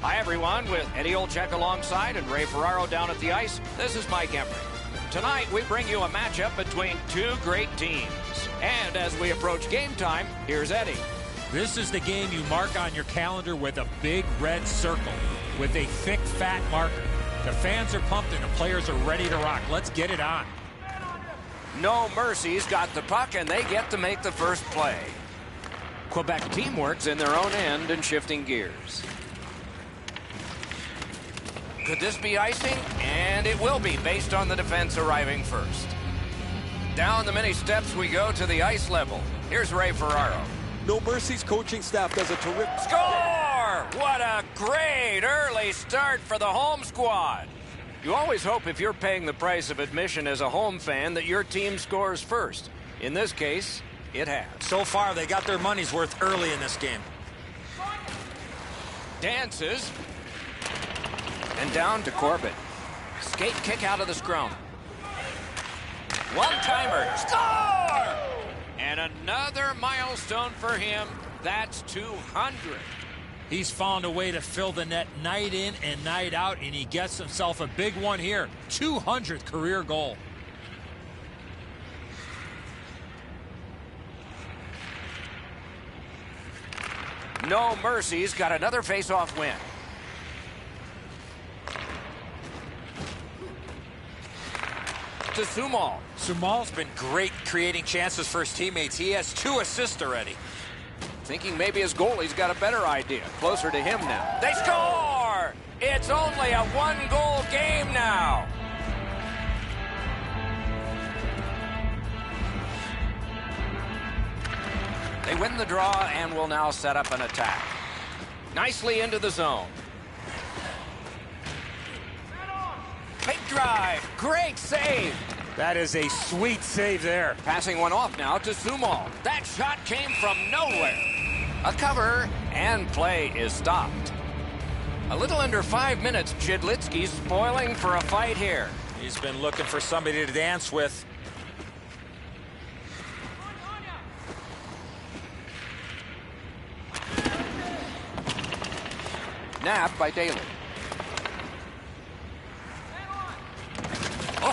Hi, everyone, with Eddie Olczyk alongside and Ray Ferraro down at the ice. This is Mike Emery. Tonight, we bring you a matchup between two great teams. And as we approach game time, here's Eddie. This is the game you mark on your calendar with a big red circle with a thick, fat marker. The fans are pumped and the players are ready to rock. Let's get it on. No Mercy's got the puck, and they get to make the first play. Quebec teamwork's in their own end and shifting gears. Could this be icing? And it will be, based on the defense arriving first. Down the many steps we go to the ice level. Here's Ray Ferraro. No Mercy's coaching staff does a terrific... Score! What a great early start for the home squad. You always hope if you're paying the price of admission as a home fan that your team scores first. In this case, it has. So far, they got their money's worth early in this game. Dances. And down to Corbett. Skate kick out of the scrum. One-timer. Score! And another milestone for him. That's 200. He's found a way to fill the net night in and night out, and he gets himself a big one here. 200th career goal. No Mercy's got another face-off win. To Sumal. Sumal's been great creating chances for his teammates. He has 2 assists already. Thinking maybe his goalie's got a better idea. Closer to him now. They score! It's only a 1-goal game now. They win the draw and will now set up an attack. Nicely into the zone. Big drive. Great save. That is a sweet save there. Passing one off now to Sumal. That shot came from nowhere. A cover, and play is stopped. A little under 5 minutes. Chidlitsky's spoiling for a fight here. He's been looking for somebody to dance with. Nabbed by Daly.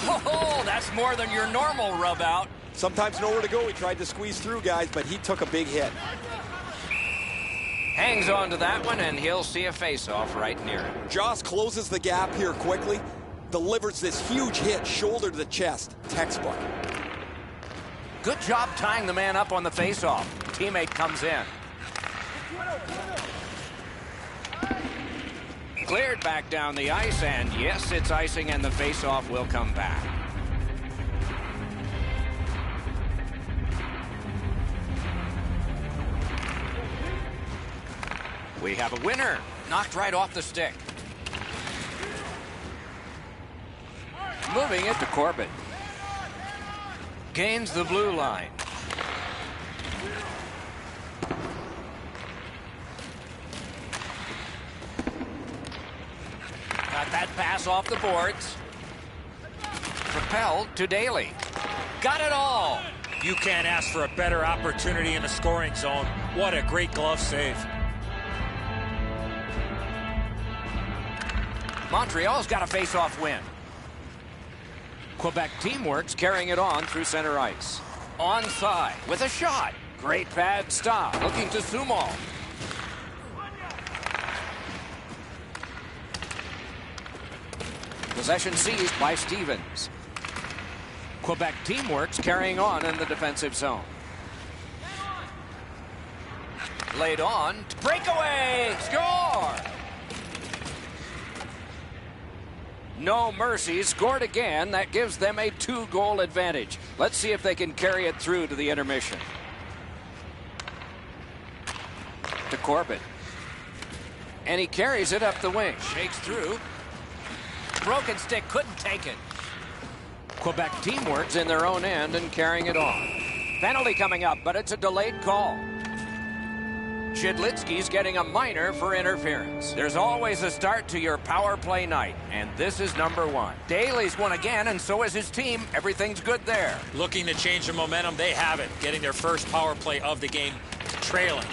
Oh, that's more than your normal rub out. Sometimes nowhere to go. He tried to squeeze through, guys, but he took a big hit. Hangs on to that one, and he'll see a face-off right near him. Joss closes the gap here quickly. Delivers this huge hit, shoulder to the chest. Textbook. Good job tying the man up on the face-off. Teammate comes in. Cleared back down the ice, and yes, it's icing, and the face-off will come back. We have a winner. Knocked right off the stick. Moving it to Corbett. Gains the blue line. Got that pass off the boards. Propelled to Daly. Got it all. You can't ask for a better opportunity in the scoring zone. What a great glove save. Montreal's got a face-off win. Quebec teamwork's carrying it on through center ice. Onside with a shot. Great pad stop. Looking to Sumal. Possession seized by Stevens. Quebec teamwork's carrying on in the defensive zone. Laid on. Breakaway! Score! No Mercy scored again. That gives them a 2-goal advantage. Let's see if they can carry it through to the intermission. To Corbett. And he carries it up the wing. Shakes through. Broken stick, couldn't take it. Quebec teamwork's in their own end and carrying it on. Penalty coming up, but it's a delayed call. Chidlitsky's getting a minor for interference. There's always a start to your power play night, and this is number 1. Daly's won again, and so is his team. Everything's good there. Looking to change the momentum. They have it. Getting their first power play of the game, trailing.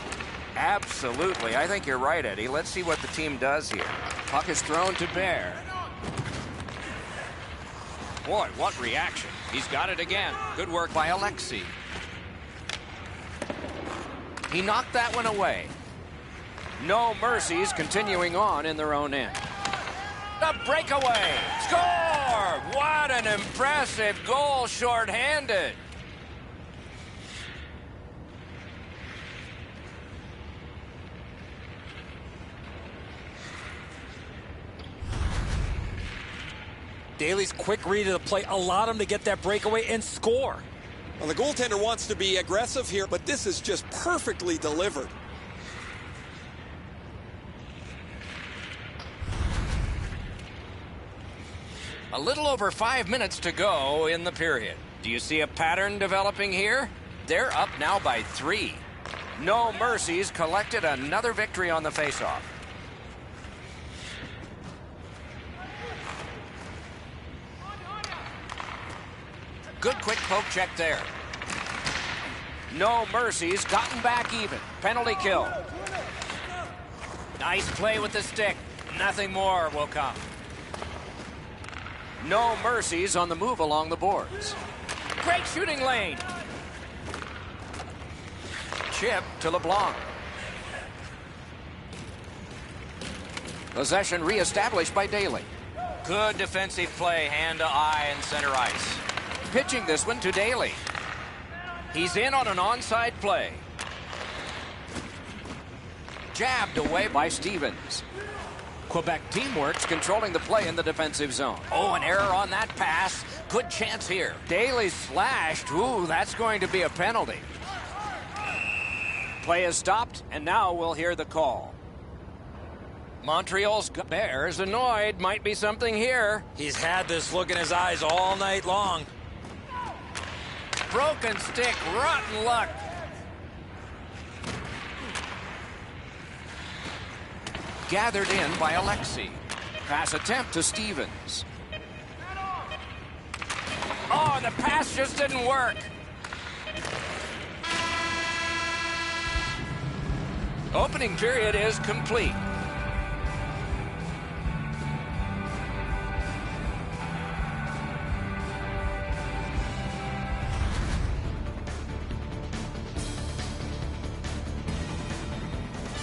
Absolutely. I think you're right, Eddie. Let's see what the team does here. Puck is thrown to Bear. Boy, what reaction. He's got it again. Good work by Alexei. He knocked that one away. No mercies, continuing on in their own end. A breakaway. Score! What an impressive goal shorthanded. Daly's quick read of the play allowed him to get that breakaway and score. Well, the goaltender wants to be aggressive here, but this is just perfectly delivered. A little over 5 minutes to go in the period. Do you see a pattern developing here? They're up now by 3. No mercies collected another victory on the faceoff. Good quick poke check there. No mercies, gotten back even. Penalty kill. Nice play with the stick. Nothing more will come. No mercies on the move along the boards. Great shooting lane. Chip to LeBlanc. Possession reestablished by Daly. Good defensive play, hand to eye and center ice. Pitching this one to Daly. He's in on an onside play. Jabbed away by Stevens. Quebec teamwork's controlling the play in the defensive zone. Oh, an error on that pass. Good chance here. Daly slashed. Ooh, that's going to be a penalty. Play is stopped, and now we'll hear the call. Montreal's Bears annoyed. Might be something here. He's had this look in his eyes all night long. Broken stick, rotten luck. Gathered in by Alexei. Pass attempt to Stevens. Oh, the pass just didn't work. Opening period is complete.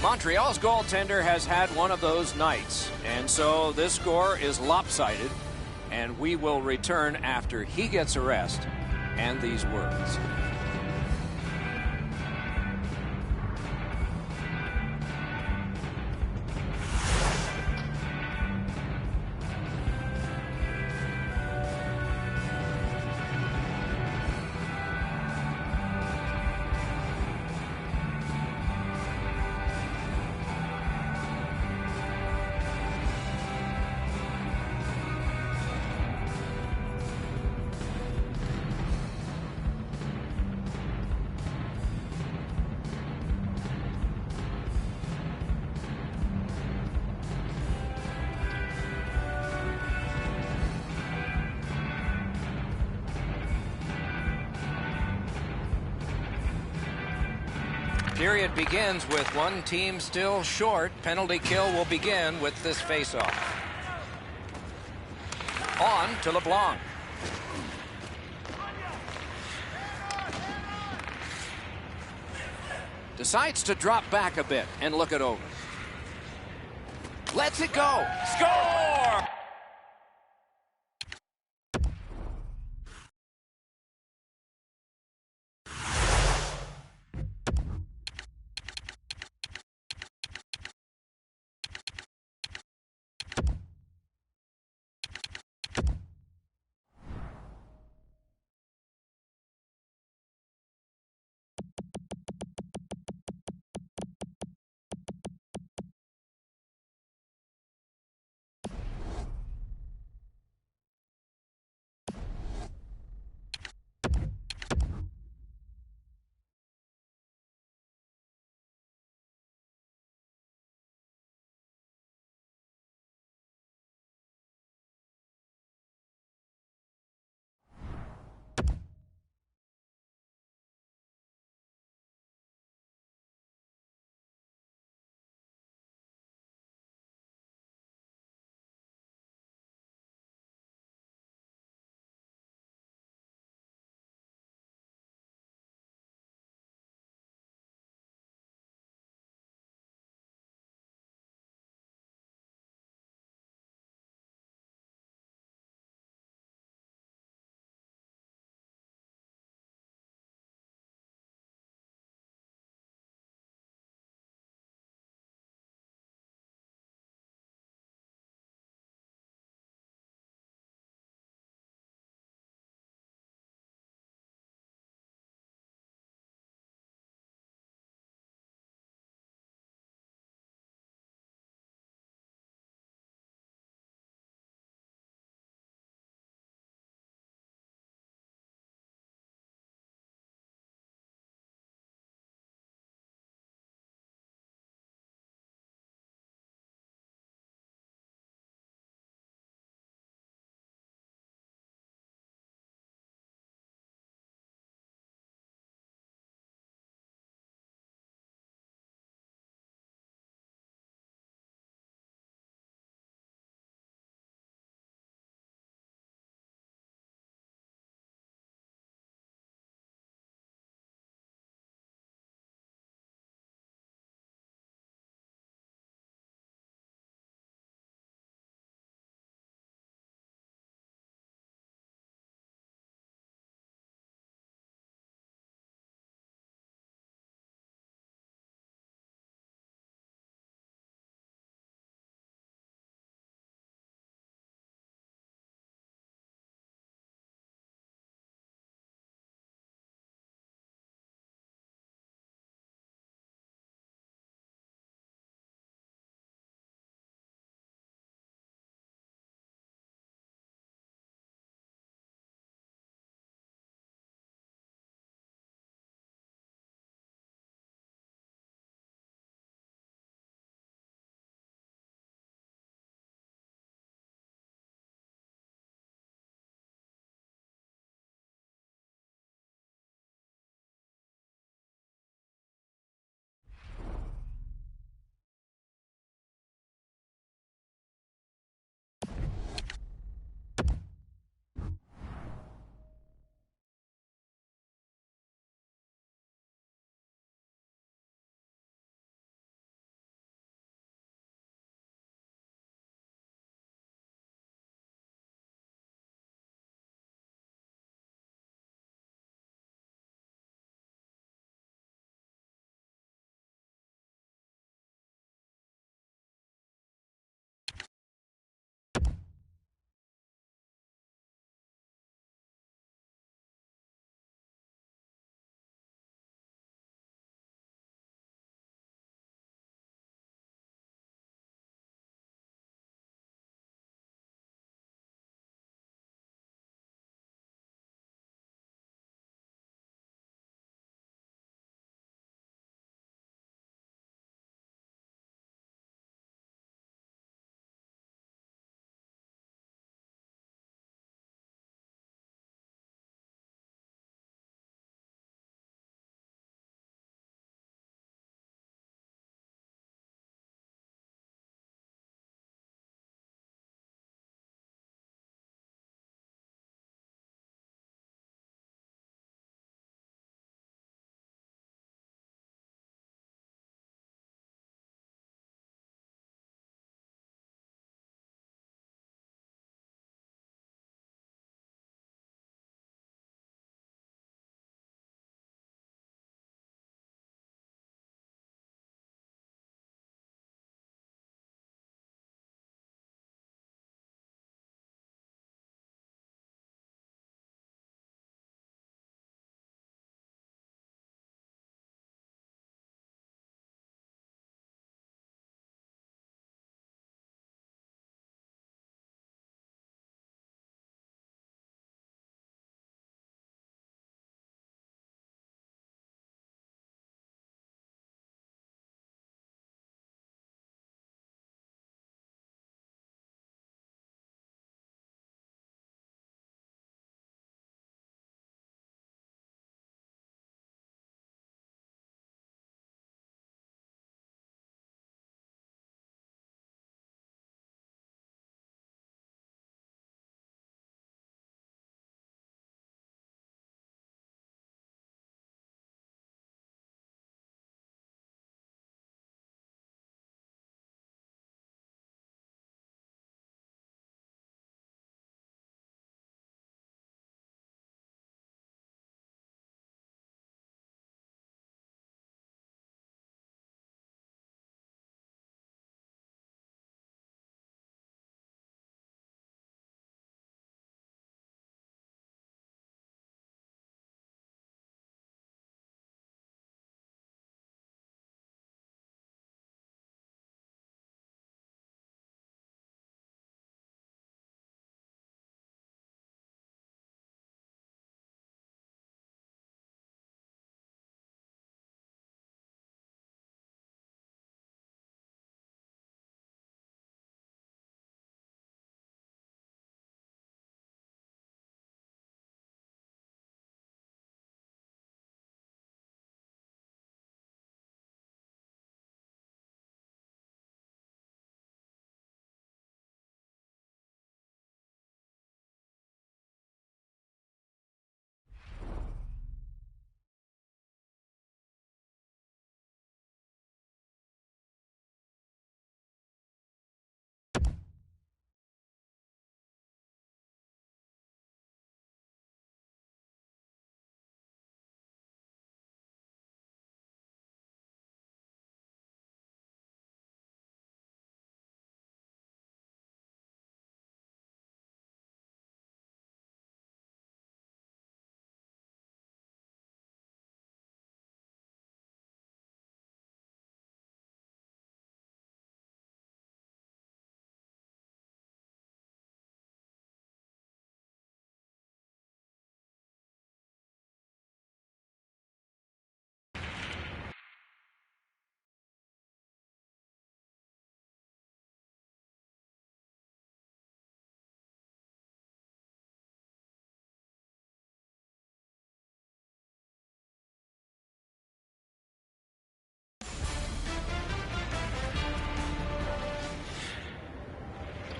Montreal's goaltender has had one of those nights, and so this score is lopsided, and we will return after he gets a rest and these words. Period begins with one team still short. Penalty kill will begin with this faceoff. On to LeBlanc. Decides to drop back a bit and look it over. Lets it go. Score!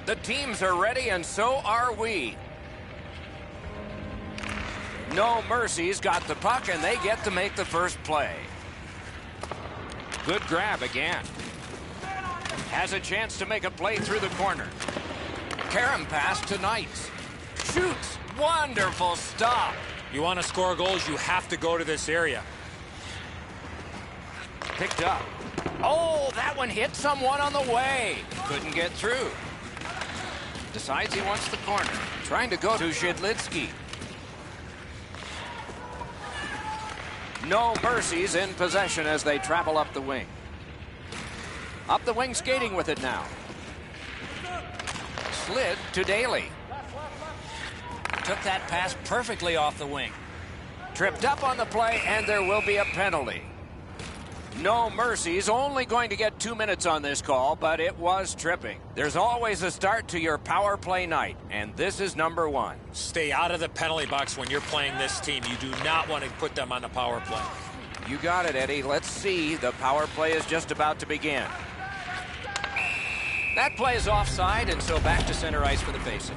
The teams are ready, and so are we. No Mercy's got the puck, and they get to make the first play. Good grab again. Has a chance to make a play through the corner. Karam pass to Knights. Shoots. Wonderful stop. You want to score goals, you have to go to this area. Picked up. Oh, that one hit someone on the way. Couldn't get through. Decides he wants the corner. Trying to go to Zhidlitsky. No Mercy's in possession as they travel up the wing. Up the wing, skating with it now. Slid to Daly. Took that pass perfectly off the wing. Tripped up on the play, and there will be a penalty. No Mercy's only going to get 2 minutes on this call, but it was tripping. There's always a start to your power play night, and this is number 1. Stay out of the penalty box when you're playing this team. You do not want to put them on the power play. You got it, Eddie. Let's see. The power play is just about to begin. That play is offside, and so back to center ice for the faceoff.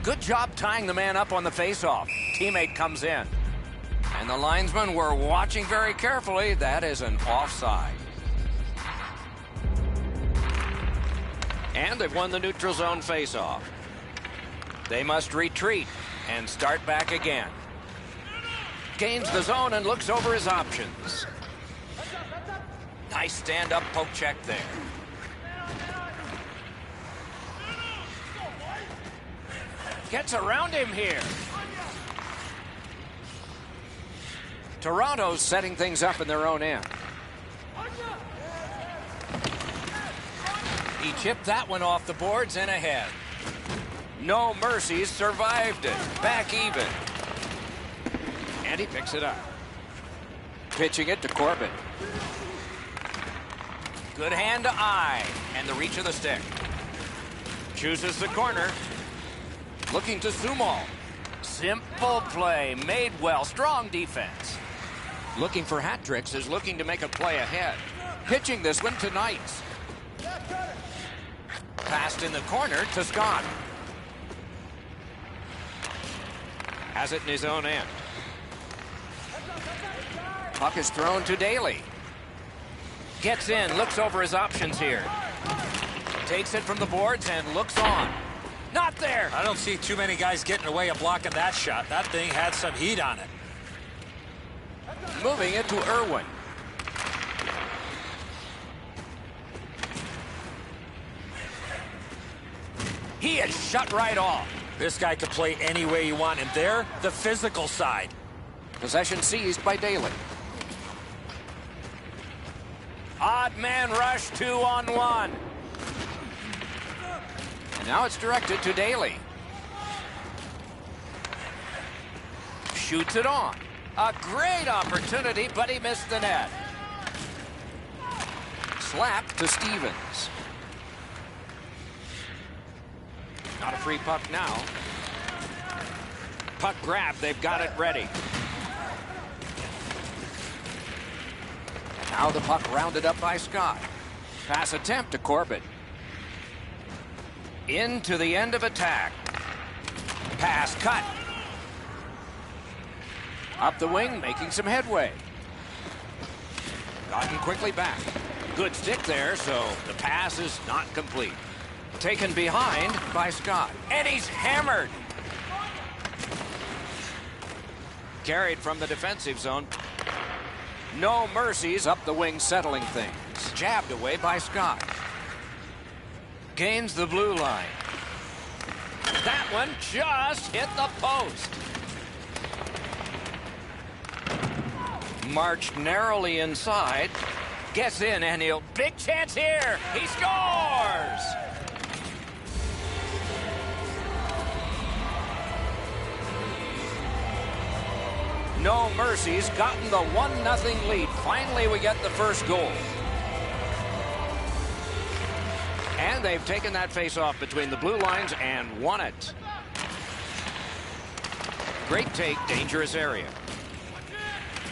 Good job tying the man up on the faceoff. Teammate comes in. And the linesmen were watching very carefully. That is an offside. And they've won the neutral zone faceoff. They must retreat and start back again. Gains the zone and looks over his options. Nice stand-up poke check there. Gets around him here. Toronto's setting things up in their own end. He chipped that one off the boards and ahead. No Mercy's survived it. Back even. And he picks it up. Pitching it to Corbett. Good hand to eye. And the reach of the stick. Chooses the corner. Looking to Sumal. Simple play. Made well. Strong defense. Looking for hat tricks is looking to make a play ahead. Pitching this one to Knights. Passed in the corner to Scott. Has it in his own end. Puck is thrown to Daly. Gets in. Looks over his options here. Takes it from the boards and looks on. Not there. I don't see too many guys getting away of blocking that shot. That thing had some heat on it. Moving it to Irwin. He is shut right off. This guy could play any way you want, and there, the physical side. Possession seized by Daly. Odd man rush, 2-on-1. And now it's directed to Daly. Shoots it on. A great opportunity, but he missed the net. Slap to Stevens. Not a free puck now. Puck grab, they've got it ready. Now the puck rounded up by Scott. Pass attempt to Corbett. Into the end of attack. Pass cut. Up the wing, making some headway. Gotten quickly back. Good stick there, so the pass is not complete. Taken behind by Scott. And he's hammered. Carried from the defensive zone. No Mercy's up the wing, settling things. Jabbed away by Scott. Gains the blue line. That one just hit the post. Marched narrowly inside. Gets in, and he'll... Big chance here. He scores! No Mercy's gotten the 1-0 lead. Finally, we get the first goal. And they've taken that face-off between the blue lines and won it. Great take, dangerous area.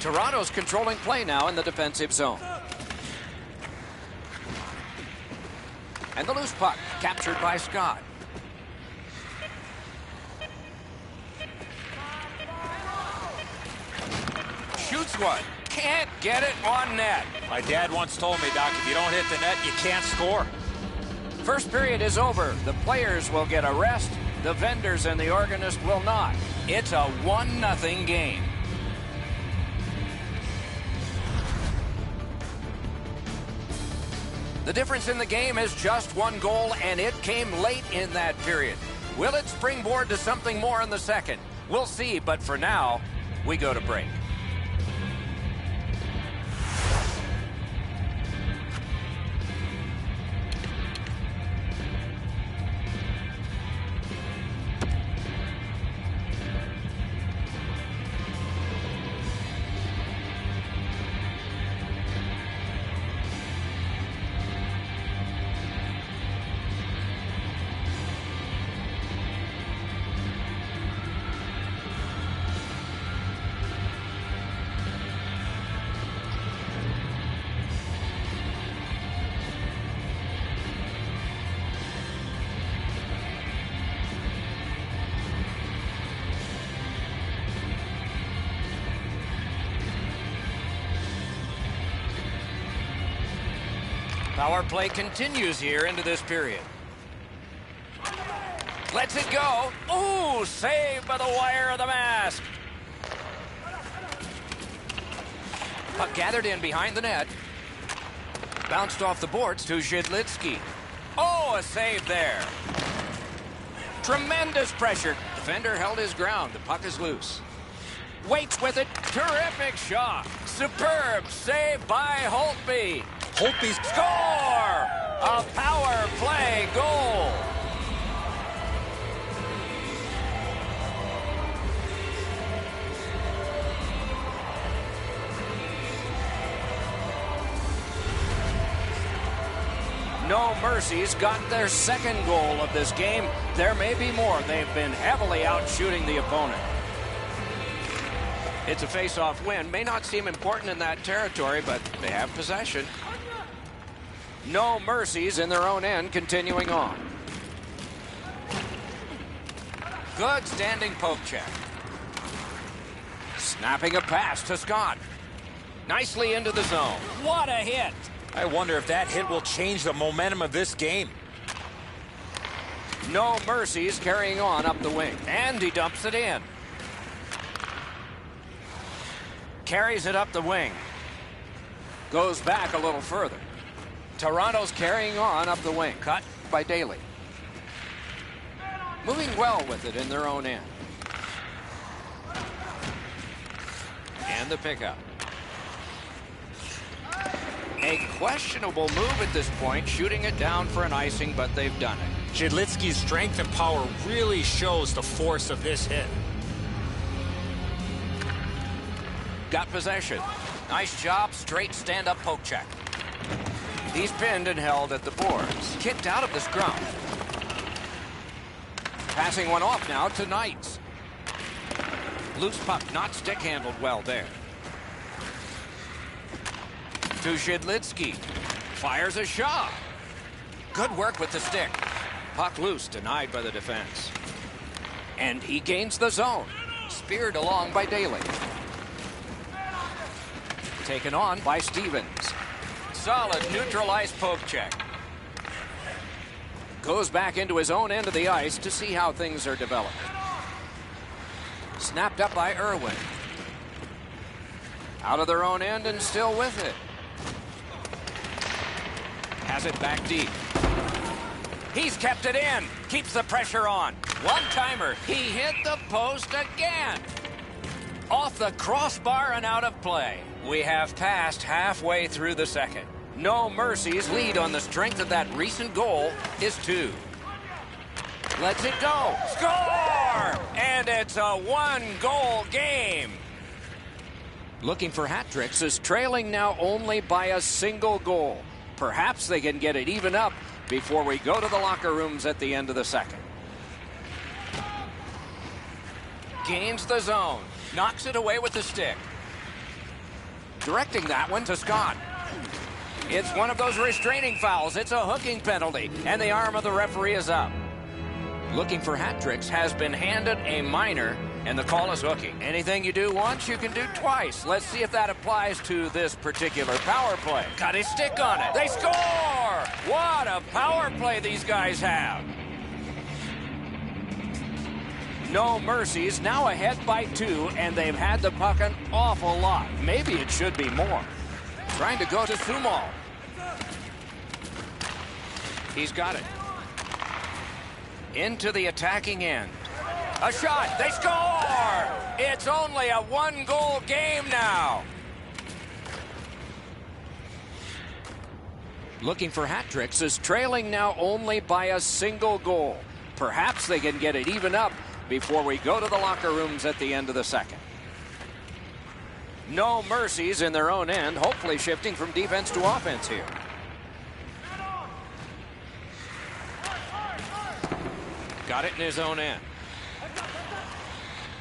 Toronto's controlling play now in the defensive zone. And the loose puck captured by Scott. Shoots one. Can't get it on net. My dad once told me, Doc, if you don't hit the net, you can't score. First period is over. The players will get a rest. The vendors and the organist will not. It's a 1-0 game. The difference in the game is just 1 goal, and it came late in that period. Will it springboard to something more in the second? We'll see, but for now, we go to break. Power play continues here into this period. Lets it go. Ooh, saved by the wire of the mask. Puck gathered in behind the net. Bounced off the boards to Zhidlitsky. Oh, a save there. Tremendous pressure. Defender held his ground. The puck is loose. Waits with it. Terrific shot. Superb save by Holtby. Holtby's Score! A power play goal. No Mercy's got their second goal of this game. There may be more. They've been heavily out shooting the opponent. It's a face-off win. May not seem important in that territory, but they have possession. No Mercy's in their own end, continuing on. Good standing poke check. Snapping a pass to Scott. Nicely into the zone. What a hit! I wonder if that hit will change the momentum of this game. No Mercy's carrying on up the wing. And he dumps it in. Carries it up the wing. Goes back a little further. Toronto's carrying on up the wing. Cut by Daly. Moving well with it in their own end. And the pickup. A questionable move at this point, shooting it down for an icing, but they've done it. Zhidlitsky's strength and power really shows the force of this hit. Got possession. Nice job, straight stand-up poke check. He's pinned and held at the boards. Kicked out of the scrum. Passing one off now to Knights. Loose puck, not stick-handled well there. To Zhidlitsky. Fires a shot. Good work with the stick. Puck loose, denied by the defense. And he gains the zone. Speared along by Daly. Taken on by Stevens. Solid neutralized poke check. Goes back into his own end of the ice to see how things are developing. Snapped up by Irwin. Out of their own end and still with it. Has it back deep. He's kept it in. Keeps the pressure on. One-timer. He hit the post again. Off the crossbar and out of play. We have passed halfway through the second. No Mercy's lead on the strength of that recent goal is 2. Lets it go. Score! And it's a 1-goal game. Looking for hat tricks is trailing now only by a single goal. Perhaps they can get it even up before we go to the locker rooms at the end of the second. Gains the zone. Knocks it away with the stick. Directing that one to Scott. It's one of those restraining fouls. It's a hooking penalty, and the arm of the referee is up. Looking for hat tricks has been handed a minor, and the call is hooking. Anything you do once, you can do twice. Let's see if that applies to this particular power play. Got his stick on it. They score! What a power play these guys have. No mercies, now ahead by 2, and they've had the puck an awful lot. Maybe it should be more. Trying to go to Sumal. He's got it. Into the attacking end. A shot. They score! It's only a 1-goal game now. Looking for hat tricks is trailing now only by a single goal. Perhaps they can get it even up before we go to the locker rooms at the end of the second. No mercies in their own end, hopefully shifting from defense to offense here. Got it in his own end.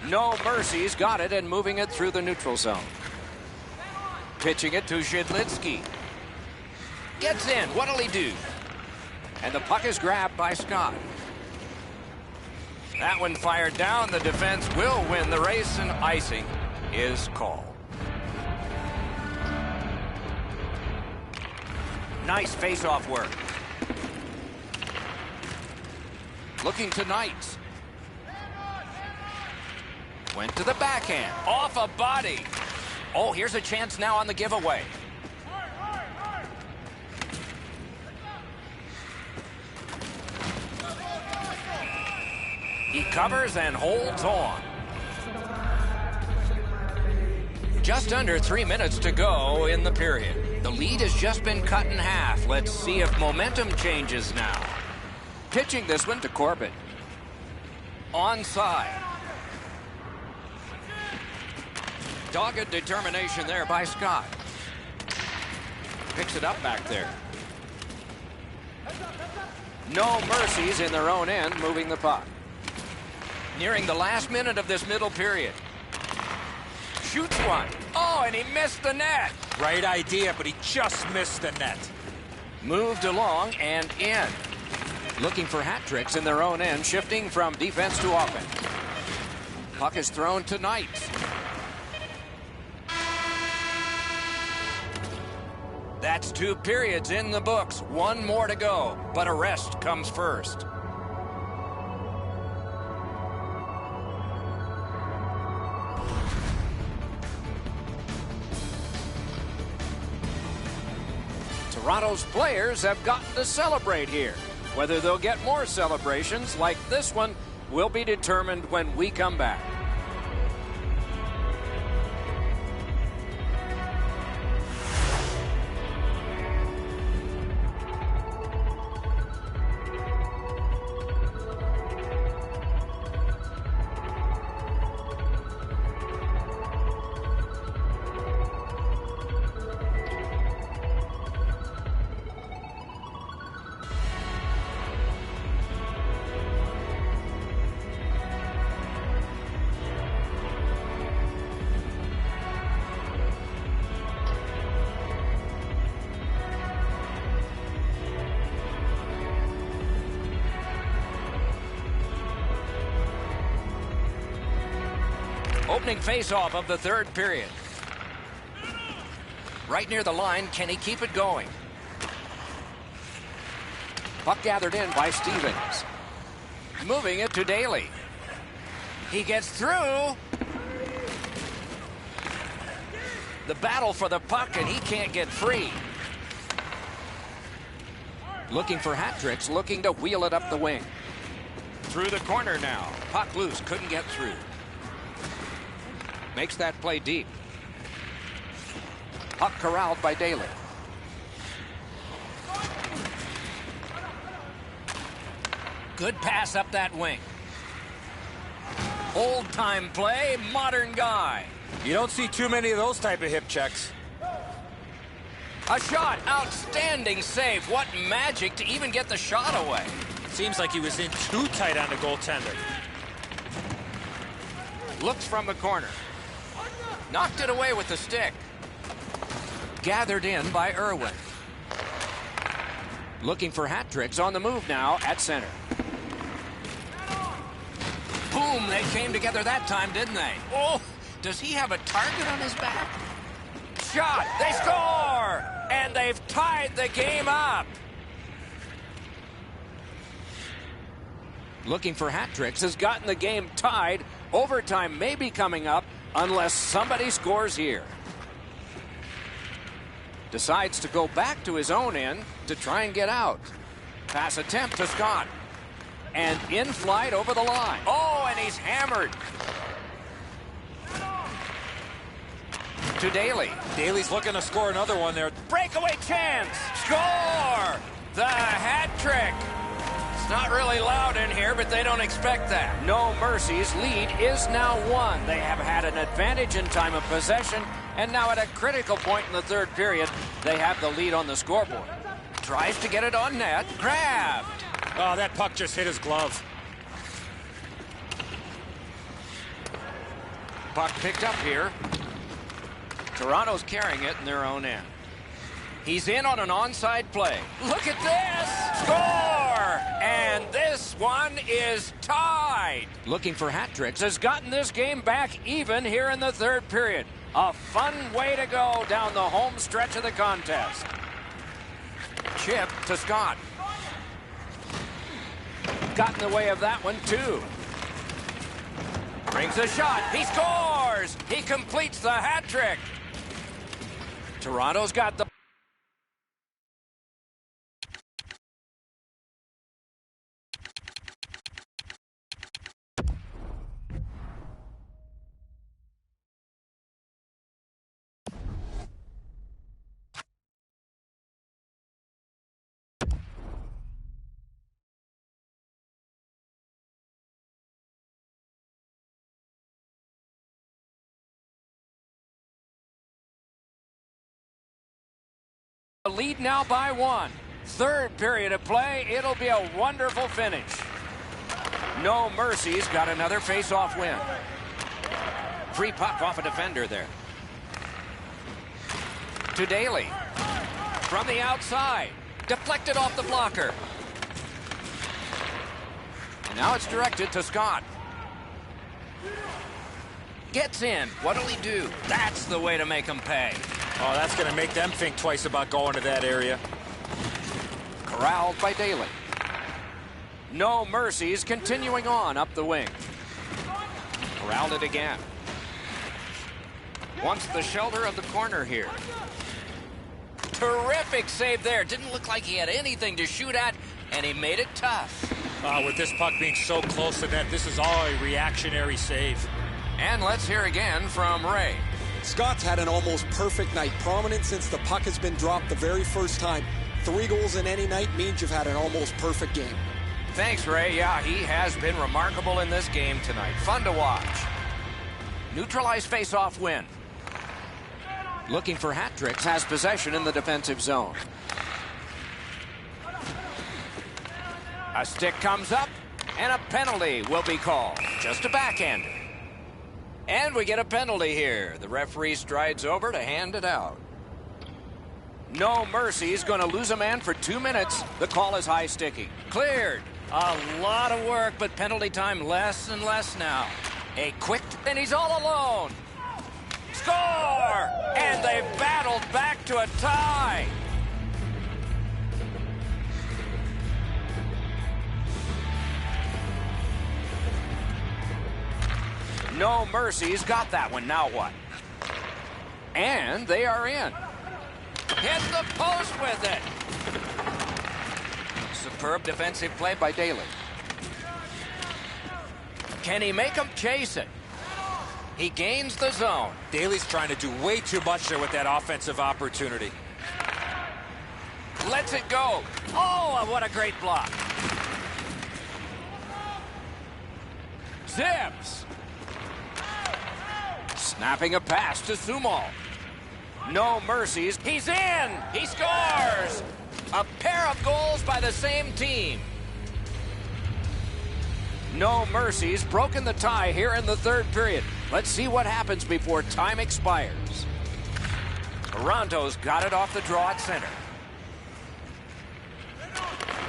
No mercies, got it and moving it through the neutral zone. Pitching it to Zhidlitsky. Gets in, what'll he do? And the puck is grabbed by Scott. That one fired down, the defense will win the race and icing is called. Nice face-off work. Looking to Knights. Went to the backhand. Off a body. Oh, here's a chance now on the giveaway. He covers and holds on. Just under 3 minutes to go in the period. The lead has just been cut in half. Let's see if momentum changes now. Pitching this one to Corbett. Onside. Dogged determination there by Scott. Picks it up back there. No mercies in their own end, moving the puck. Nearing the last minute of this middle period. Shoots one. Oh, and he missed the net. Right idea, but he just missed the net. Moved along and in. Looking for hat tricks in their own end, shifting from defense to offense. Puck is thrown to Knights. That's 2 periods in the books. 1 more to go, but a rest comes first. Toronto's players have gotten to celebrate here. Whether they'll get more celebrations like this one will be determined when we come back. Opening face-off of the third period. Right near the line, can he keep it going? Puck gathered in by Stevens. Moving it to Daly. He gets through. The battle for the puck, and he can't get free. Looking for hat tricks, looking to wheel it up the wing. Through the corner now. Puck loose, couldn't get through. Makes that play deep. Puck corralled by Daly. Good pass up that wing. Old-time play, modern guy. You don't see too many of those type of hip checks. A shot, outstanding save. What magic to even get the shot away. Seems like he was in too tight on the goaltender. Looks from the corner. Knocked it away with the stick. Gathered in by Irwin. Looking for hat tricks on the move now at center. Boom, they came together that time, didn't they? Oh, does he have a target on his back? Shot, they score! And they've tied the game up. Looking for hat tricks has gotten the game tied. Overtime may be coming up unless somebody scores here. Decides to go back to his own end to try and get out. Pass attempt to Scott. And in flight over the line. Oh, and he's hammered. To Daly. Daly's looking to score another one there. Breakaway chance. Score! The hat trick. It's not really loud in here, but they don't expect that. No Mercy's lead is now 1. They have had an advantage in time of possession, and now at a critical point in the third period, they have the lead on the scoreboard. Tries to get it on net. Grabbed. Oh, that puck just hit his glove. Puck picked up here. Toronto's carrying it in their own end. He's in on an onside play. Look at this! Score! And this one is tied. Looking for hat tricks has gotten this game back even here in the third period. A fun way to go down the home stretch of the contest. Chip to Scott. Got in the way of that one, too. Brings a shot. He scores! He completes the hat trick. Toronto's got the... lead now by 1. Third period of play. It'll be a wonderful finish. No Mercy's got another face-off win. Free puck off a defender there. To Daly. From the outside. Deflected off the blocker. And now it's directed to Scott. Gets in. What'll he do? That's the way to make him pay. Oh, that's going to make them think twice about going to that area. Corralled by Daly. No Mercy's continuing on up the wing. Corralled it again. Wants the shelter of the corner here. Terrific save there. Didn't look like he had anything to shoot at, and he made it tough. With this puck being so close to net, this is all a reactionary save. And let's hear again from Ray. Scott's had an almost perfect night. Prominent since the puck has been dropped the very first time. 3 goals in any night means you've had an almost perfect game. Thanks, Ray. Yeah, he has been remarkable in this game tonight. Fun to watch. Neutralized face-off win. Looking for hat tricks, has possession in the defensive zone. A stick comes up, and a penalty will be called. Just a backhander. And we get a penalty here. The referee strides over to hand it out. No Mercy's going to lose a man for 2 minutes. The call is high sticking. Cleared. A lot of work, but penalty time less and less now. A quick, and he's all alone. Score! And they've battled back to a tie. No Mercy's got that one. Now what? And they are in. Hit the post with it. Superb defensive play by Daly. Can he make him chase it? He gains the zone. Daly's trying to do way too much there with that offensive opportunity. Lets it go. Oh, what a great block. Zips. Snapping a pass to Sumal. No Mercy's. He's in. He scores. A pair of goals by the same team. No Mercy's broken the tie here in the third period. Let's see what happens before time expires. Toronto's got it off the draw at center.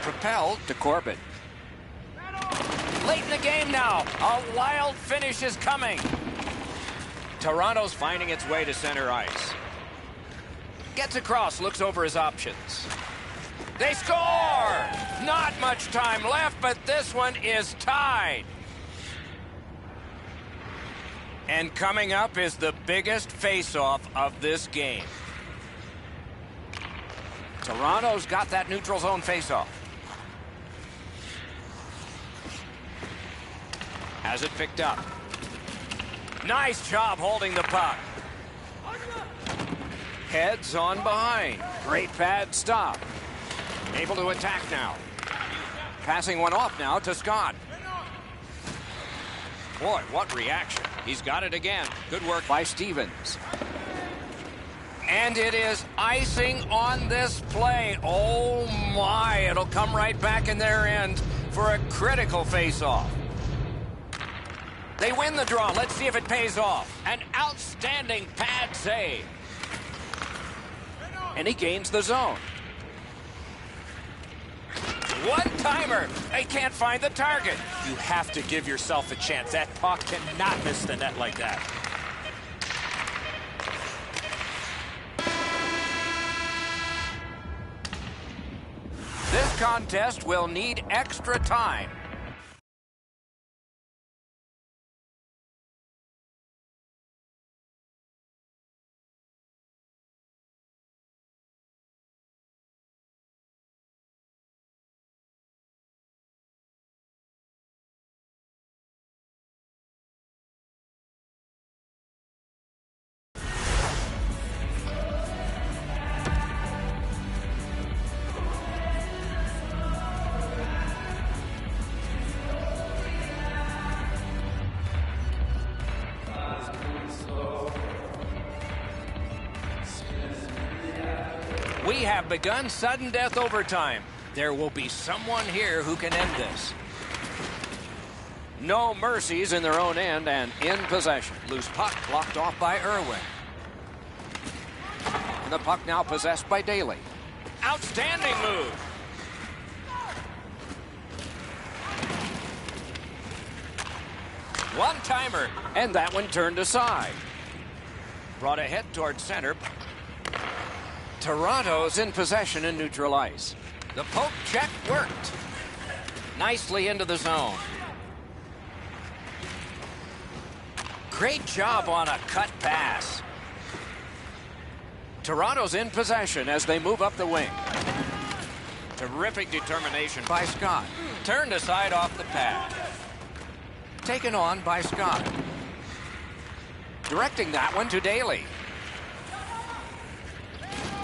propelled to Corbett. Late in the game now. A wild finish is coming. Toronto's finding its way to center ice. Gets across, looks over his options. They score! Not much time left, but this one is tied. And coming up is the biggest face-off of this game. Toronto's got that neutral zone face-off. Has it picked up. Nice job holding the puck. Heads on behind. Great pad stop. Able to attack now. Passing one off now to Scott. Boy, what reaction. He's got it again. Good work by Stevens. And it is icing on this play. Oh my, it'll come right back in their end for a critical face-off. They win the draw. Let's see if it pays off. An outstanding pad save. And he gains the zone. One-timer. They can't find the target. You have to give yourself a chance. That puck cannot miss the net like that. This contest will need extra time. We have begun sudden death overtime. There will be someone here who can end this. No mercies in their own end and in possession. Loose puck blocked off by Irwin. And the puck now possessed by Daly. Outstanding move. One-timer. And that one turned aside. Brought ahead towards center. Toronto's in possession in neutral ice. The poke check worked. Nicely into the zone. Great job on a cut pass. Toronto's in possession as they move up the wing. Terrific determination by Scott. Turned aside off the pad. Taken on by Scott. Directing that one to Daly.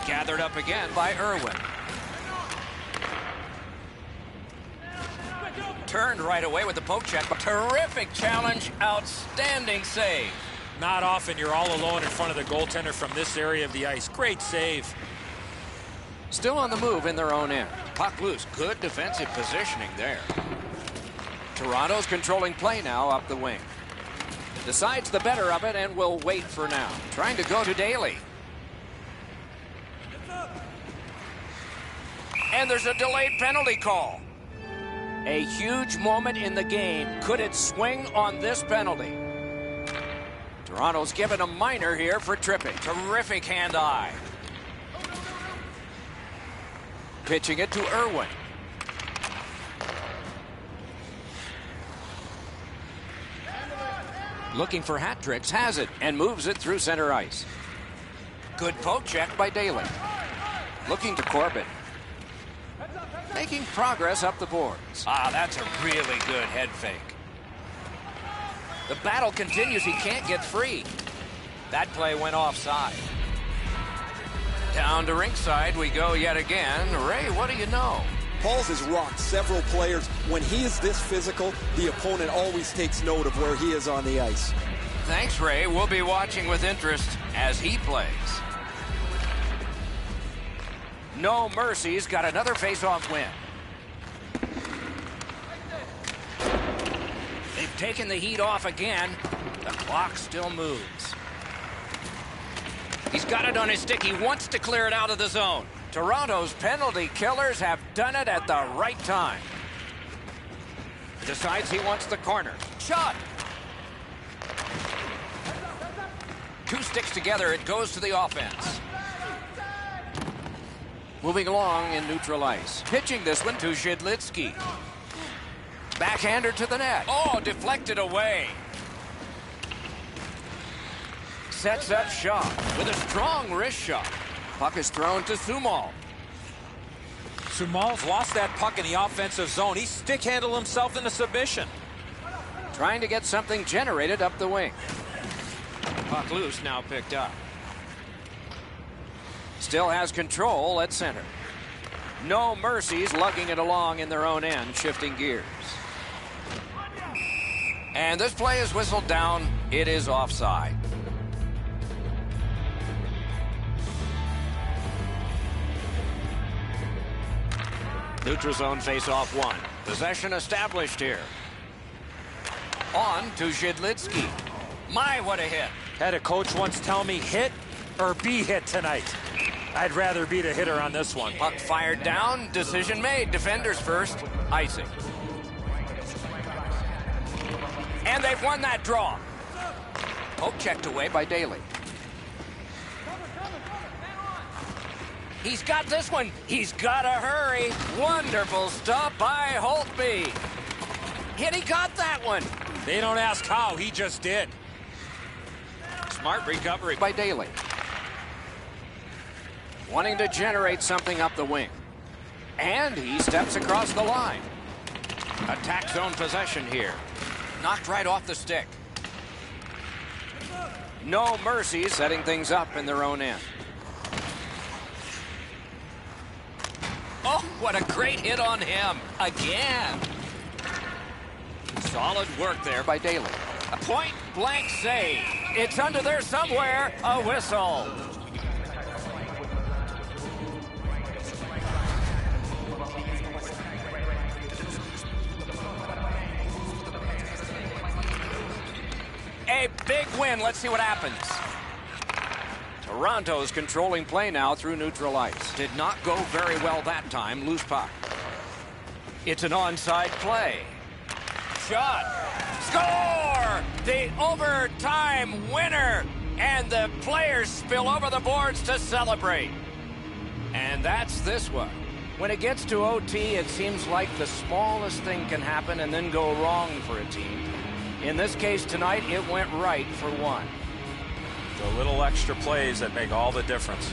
Gathered up again by Irwin. Turned right away with the poke check. Terrific challenge. Outstanding save. Not often you're all alone in front of the goaltender from this area of the ice. Great save. Still on the move in their own end. Puck loose. Good defensive positioning there. Toronto's controlling play now up the wing. Decides the better of it and will wait for now. Trying to go to Daly. And there's a delayed penalty call. A huge moment in the game. Could it swing on this penalty? Toronto's given a minor here for tripping. Terrific hand-eye. Pitching it to Irwin. Looking for hat tricks, has it, and moves it through center ice. Good poke check by Daly. Looking to Corbett. Making progress up the boards. Ah, that's a really good head fake. The battle continues. He can't get free. That play went offside. Down to rinkside we go yet again. Ray, what do you know? Pauls has rocked several players. When he is this physical, the opponent always takes note of where he is on the ice. Thanks, Ray. We'll be watching with interest as he plays. No mercies, got another face-off win. They've taken the heat off again. The clock still moves. He's got it on his stick. He wants to clear it out of the zone. Toronto's penalty killers have done it at the right time. Decides he wants the corner. Shot! Two sticks together, it goes to the offense. Moving along in neutral ice. Pitching this one to Zhidlitsky. Backhander to the net. Oh, deflected away. Sets up Shaw with a strong wrist shot. Puck is thrown to Sumal. Sumal's lost that puck in the offensive zone. He stick-handled himself into submission. Trying to get something generated up the wing. Puck loose, now picked up. Still has control at center. No mercies, lugging it along in their own end, shifting gears. And this play is whistled down. It is offside. Neutral zone face-off one. Possession established here. On to Zhidlitsky. My, what a hit. Had a coach once tell me, hit or be hit tonight. I'd rather be the hitter on this one. Puck fired down. Decision made. Defenders first. Icing. And they've won that draw. Poke checked away by Daly. He's got this one. He's got to hurry. Wonderful stop by Holtby. Hit, he got that one. They don't ask how, he just did. Smart recovery by Daly. Wanting to generate something up the wing. And he steps across the line. Attack zone possession here. Knocked right off the stick. No mercy, setting things up in their own end. Oh, what a great hit on him. Again. Solid work there by Daly. A point-blank save. It's under there somewhere. A whistle. A big win. Let's see what happens. Toronto's controlling play now through neutral ice. Did not go very well that time. Loose puck. It's an onside play. Shot. Score! The overtime winner. And the players spill over the boards to celebrate. And that's this one. When it gets to OT, it seems like the smallest thing can happen and then go wrong for a team. In this case tonight, it went right for one. The little extra plays that make all the difference.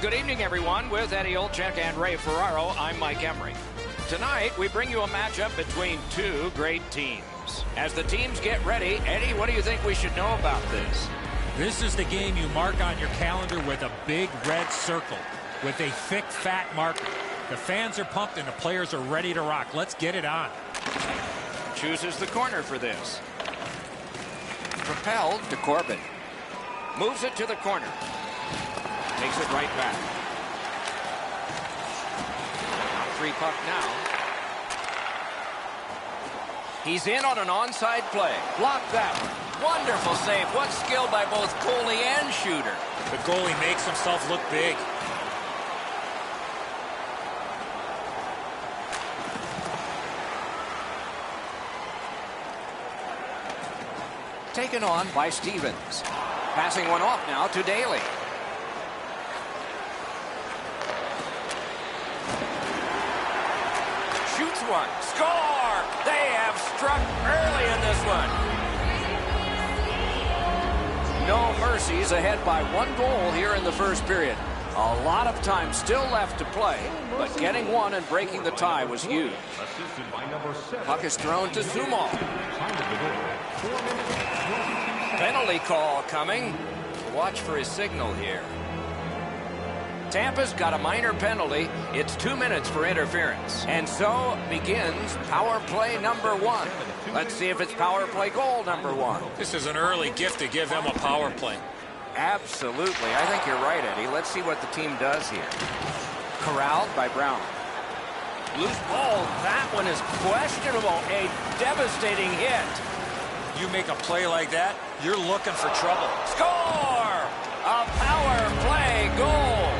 Good evening, everyone. With Eddie Olczyk and Ray Ferraro, I'm Mike Emery. Tonight, we bring you a matchup between two great teams. As the teams get ready, Eddie, what do you think we should know about this? This is the game you mark on your calendar with a big red circle with a thick, fat marker. The fans are pumped and the players are ready to rock. Let's get it on. Chooses the corner for this. Propelled to Corbin. Moves it to the corner. Takes it right back. Free puck now. He's in on an onside play. Blocked that one. Wonderful save. What skill by both goalie and shooter. The goalie makes himself look big. Taken on by Stevens. Passing one off now to Daly. Shoots one. Score! They have struck early in this one. No mercies, ahead by 1 goal here in the first period. A lot of time still left to play, but getting one and breaking the tie was huge. Puck is thrown to Zumal. Penalty call coming. Watch for his signal here. Tampa's got a minor penalty. It's 2 minutes for interference. And so begins power play number 1. Let's see if it's power play goal number 1. This is an early gift to give them a power play. Absolutely. I think you're right, Eddie. Let's see what the team does here. Corralled by Brown. Loose ball. That one is questionable. A devastating hit. You make a play like that, you're looking for trouble. Score! A power play goal.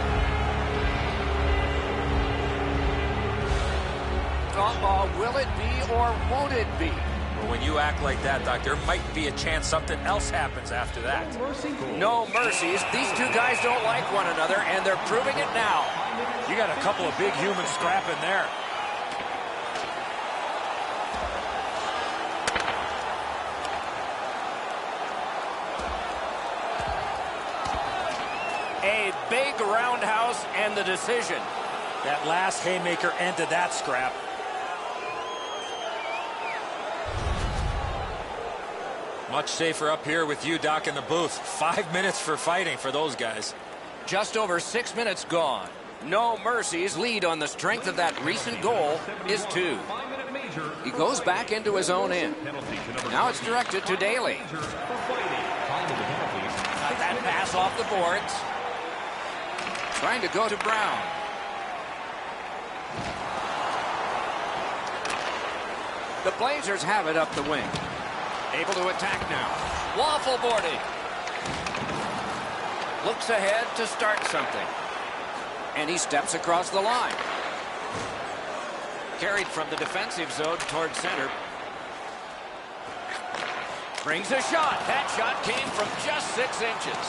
Will it be or won't it be? Well, when you act like that, Doc, there might be a chance something else happens after that. No mercies. These two guys don't like one another, and they're proving it now. You got a couple of big humans scrapping there. A big roundhouse and the decision. That last haymaker ended that scrap. Much safer up here with you, Doc, in the booth. 5 minutes for fighting for those guys. Just over 6 minutes gone. No mercies. Lead on the strength of that recent goal is 2. He goes back into his own end. Now it's directed to Daly. Got that pass off the boards. Trying to go to Brown. The Blazers have it up the wing. Able to attack now. Waffle boarding. Looks ahead to start something. And he steps across the line. Carried from the defensive zone toward center. Brings a shot. That shot came from just 6 inches.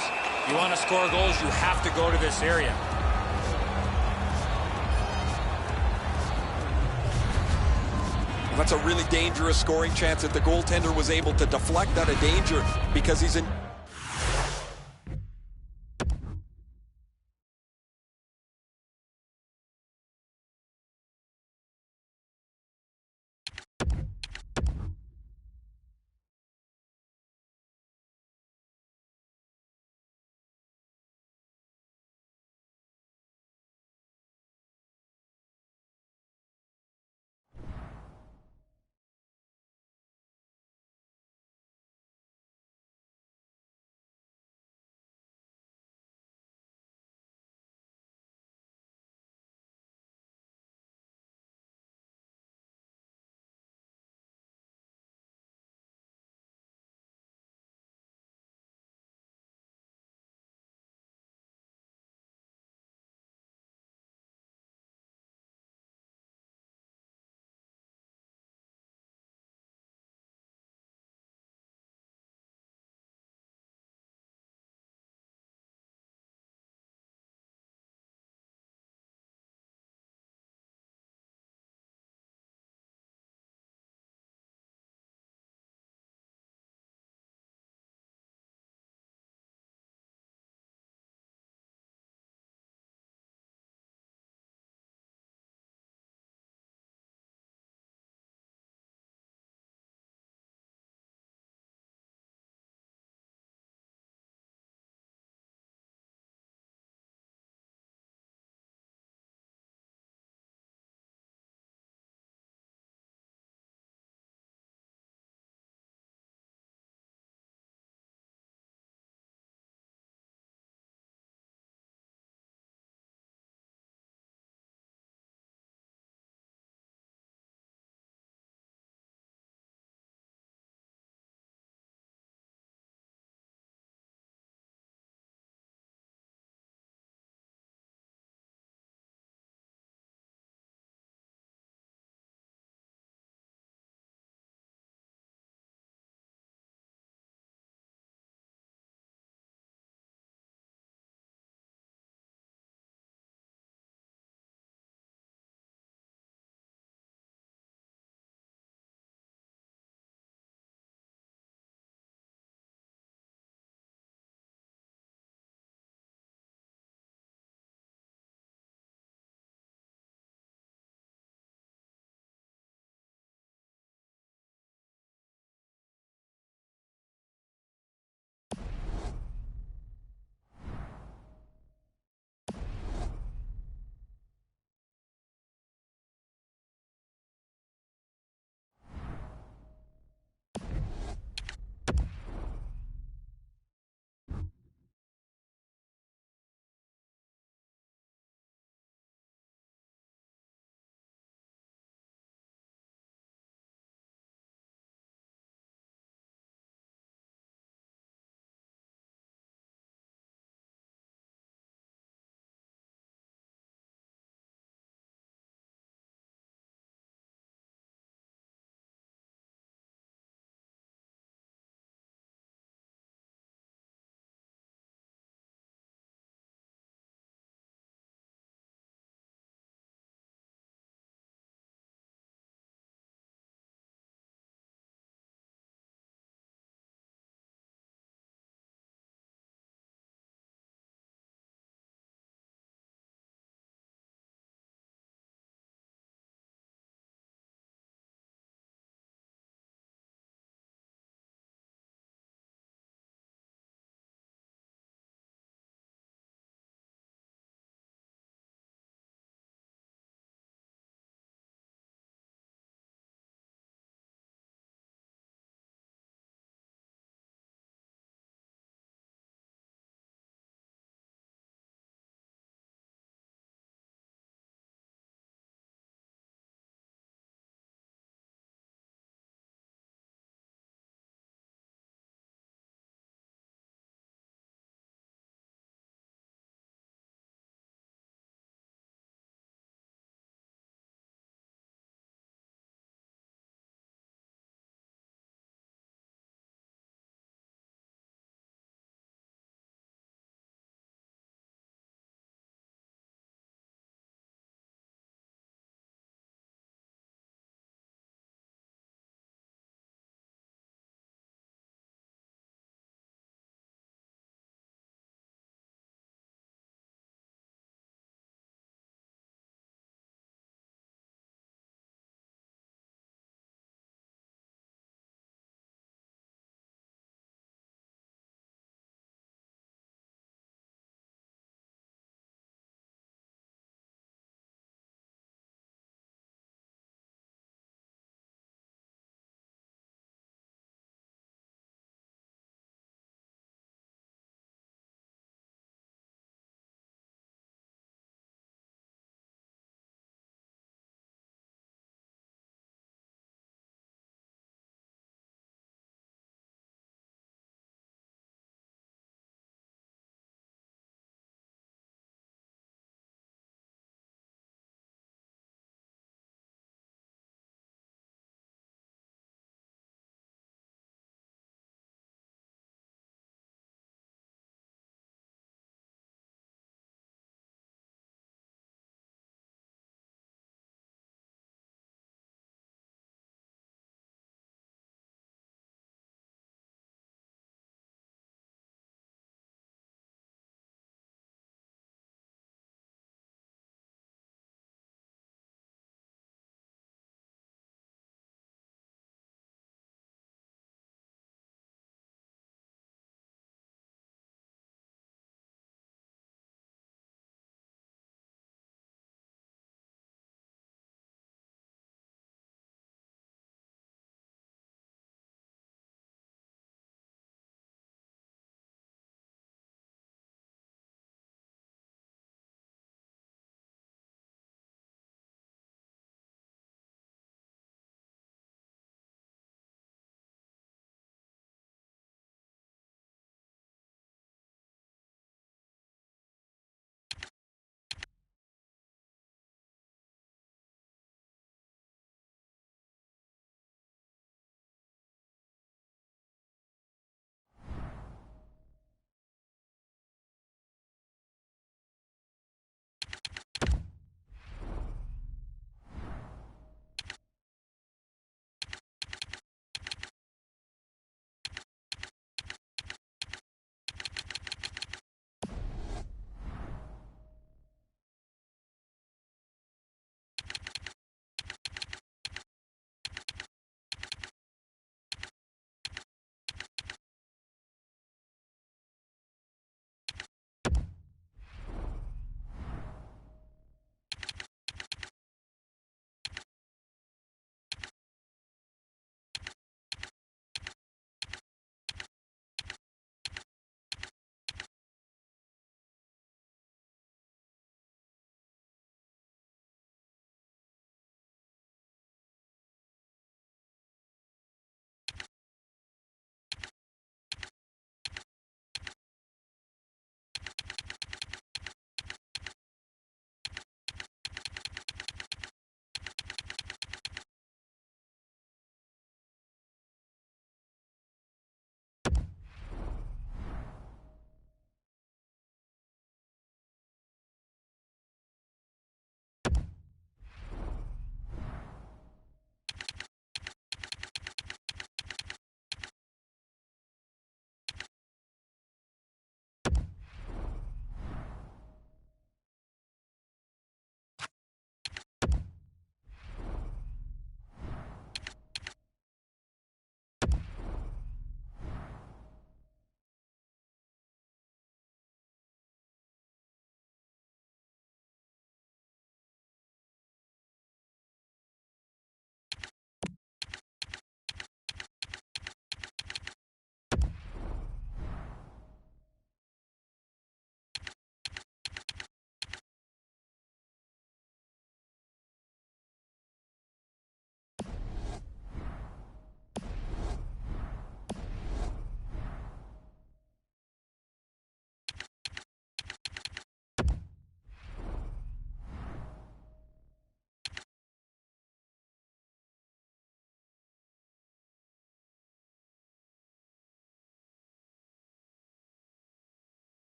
You want to score goals, you have to go to this area. That's a really dangerous scoring chance that the goaltender was able to deflect out of danger because he's in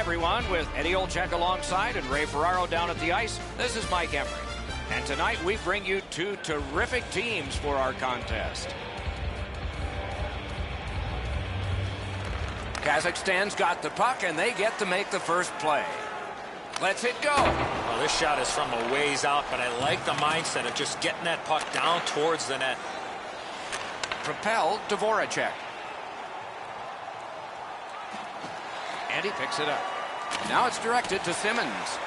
everyone, with Eddie Olczyk alongside and Ray Ferraro down at the ice. This is Mike Emery. And tonight we bring you two terrific teams for our contest. Kazakhstan's got the puck and they get to make the first play. Let's it go. Well, this shot is from a ways out, but I like the mindset of just getting that puck down towards the net. Propelled to Voracek. And he picks it up. Now it's directed to Simmons.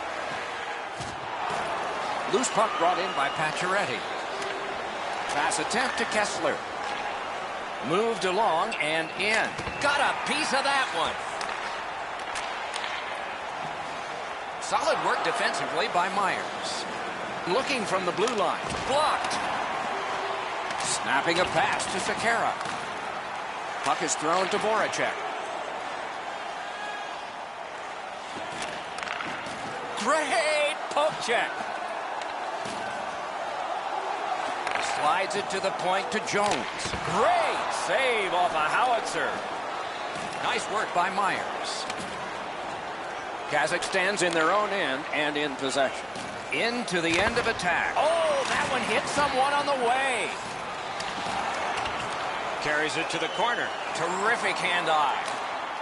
Loose puck brought in by Pacioretty. Pass attempt to Kessler. Moved along and in. Got a piece of that one. Solid work defensively by Myers. Looking from the blue line. Blocked. Snapping a pass to Sekera. Puck is thrown to Voracek. Great poke check. Slides it to the point to Jones. Great save off a howitzer. Nice work by Myers. Kazakhstan's in their own end and in possession. Into the end of attack. Oh, that one hit someone on the way. Carries it to the corner. Terrific hand-eye.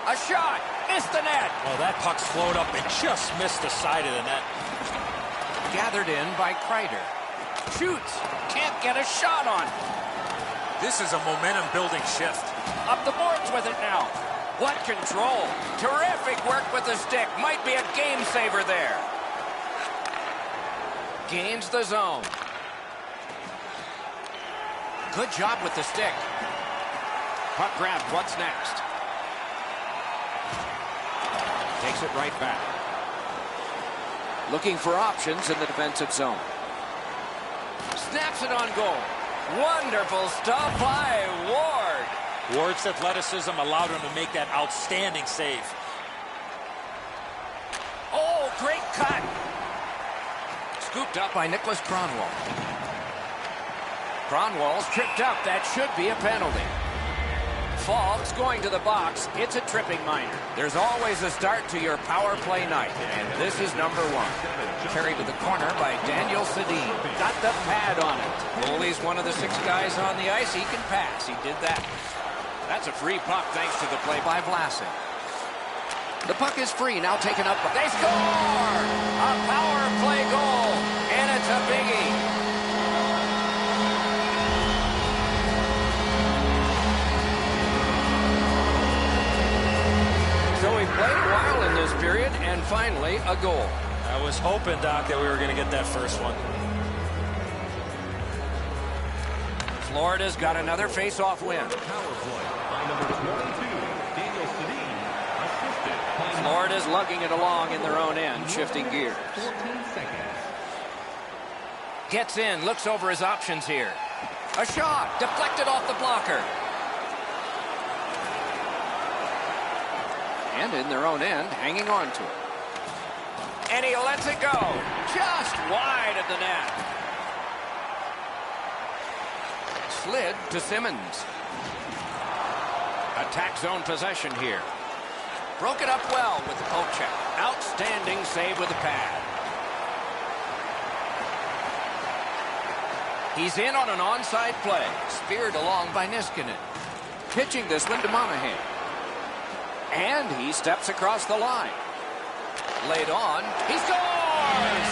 A shot. Missed the net. Well, that puck slowed up and just missed the side of the net. Gathered in by Kreider. Shoots. Can't get a shot on. This is a momentum-building shift. Up the boards with it now. What control. Terrific work with the stick. Might be a game saver there. Gains the zone. Good job with the stick. Puck grabbed. What's next? Takes it right back. Looking for options in the defensive zone. Snaps it on goal. Wonderful stuff by Ward. Ward's athleticism allowed him to make that outstanding save. Oh, great cut. Scooped up by Nicholas Kronwall. Kronwall's tripped up. That should be a penalty. Falk's going to the box. It's a tripping minor. There's always a start to your power play night, and this is number one. Carried to the corner by Daniel Sedin. Got the pad on it. Goalie's one of the 6 guys on the ice. He can pass. He did that. That's a free puck thanks to the play by Vlasic. The puck is free, now taken up. They score! A power play goal, and it's a biggie. So we played a while in this period, and finally a goal. I was hoping, Doc, that we were going to get that first one. Florida's got another face-off win. Florida's lugging it along in their own end, shifting gears. Gets in, looks over his options here. A shot, deflected off the blocker. And in their own end, hanging on to it. And he lets it go. Just wide of the net. Slid to Simmons. Attack zone possession here. Broke it up well with the poke check. Outstanding save with the pad. He's in on an onside play. Speared along by Niskanen. Pitching this one to Monahan. And he steps across the line. Laid on. He scores!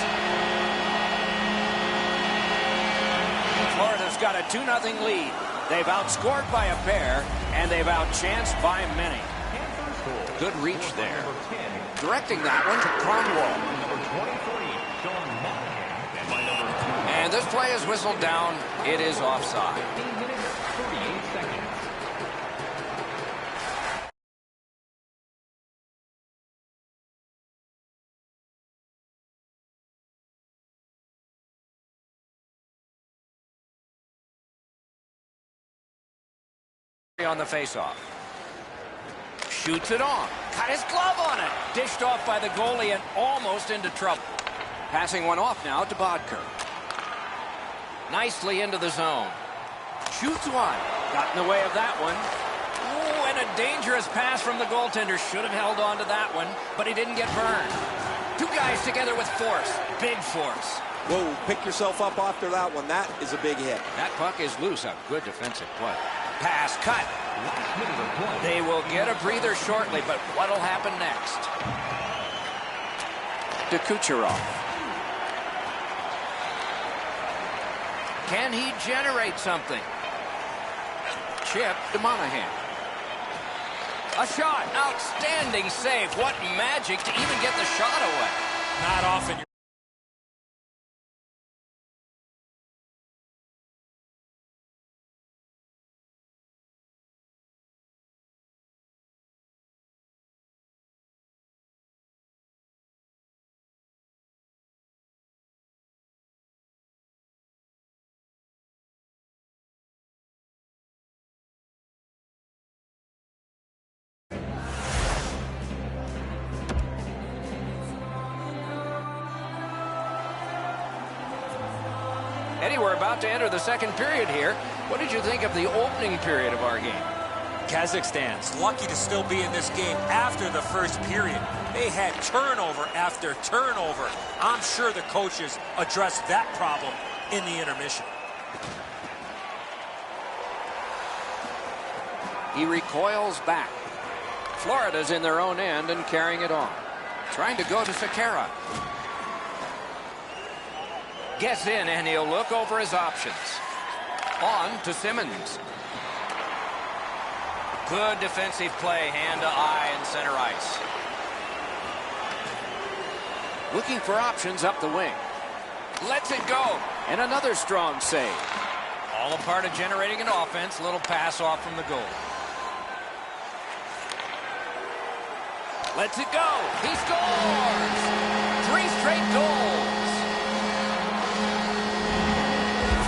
Florida's got a 2-0 lead. They've outscored by a pair, and they've outchanced by many. Good reach there. Directing that one to Kronwall. And this play is whistled down. It is offside. On the faceoff. Shoots it on. Got his glove on it. Dished off by the goalie and almost into trouble. Passing one off now to Bodker. Nicely into the zone. Shoots one. Got in the way of that one. Ooh, and a dangerous pass from the goaltender. Should have held on to that one, but he didn't get burned. Two guys together with force. Big force. Whoa, pick yourself up after that one. That is a big hit. That puck is loose. A good defensive play. Pass cut. They will get a breather shortly, but what'll happen next? To Kucherov. Can he generate something? Chip to Monahan. A shot. Outstanding save. What magic to even get the shot away. Not often. Eddie, we're about to enter the second period here. What did you think of the opening period of our game? Kazakhstan's lucky to still be in this game after the first period. They had turnover after turnover. I'm sure the coaches addressed that problem in the intermission. He recoils back. Florida's in their own end and carrying it on. Trying to go to Sekera. Gets in, and he'll look over his options. On to Simmons. Good defensive play, hand to eye and center ice. Looking for options up the wing. Lets it go. And another strong save. All a part of generating an offense. Little pass off from the goal. Lets it go. He scores! 3 straight goals.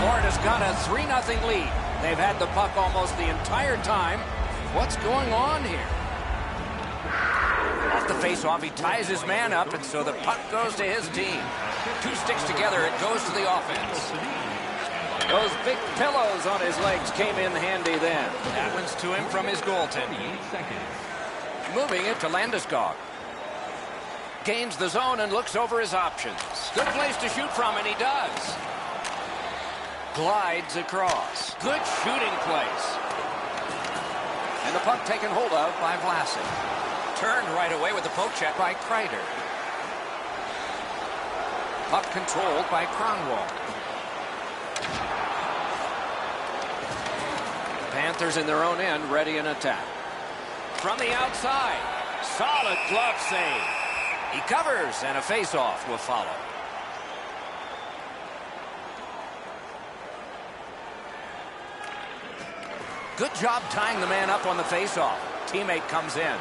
Florida's got a 3-0 lead. They've had the puck almost the entire time. What's going on here? Off the face-off, he ties his man up, and so the puck goes to his team. 2 sticks together, it goes to the offense. Those big pillows on his legs came in handy then. That one's to him from his goaltender. Moving it to Landeskog. Gains the zone and looks over his options. Good place to shoot from, and he does. Glides across. Good shooting place. And the puck taken hold of by Vlasic. Turned right away with the poke check by Kreider. Puck controlled by Kronwall. Panthers in their own end, ready in attack. From the outside. Solid glove save. He covers, and a face-off will follow. Good job tying the man up on the face-off. Teammate comes in.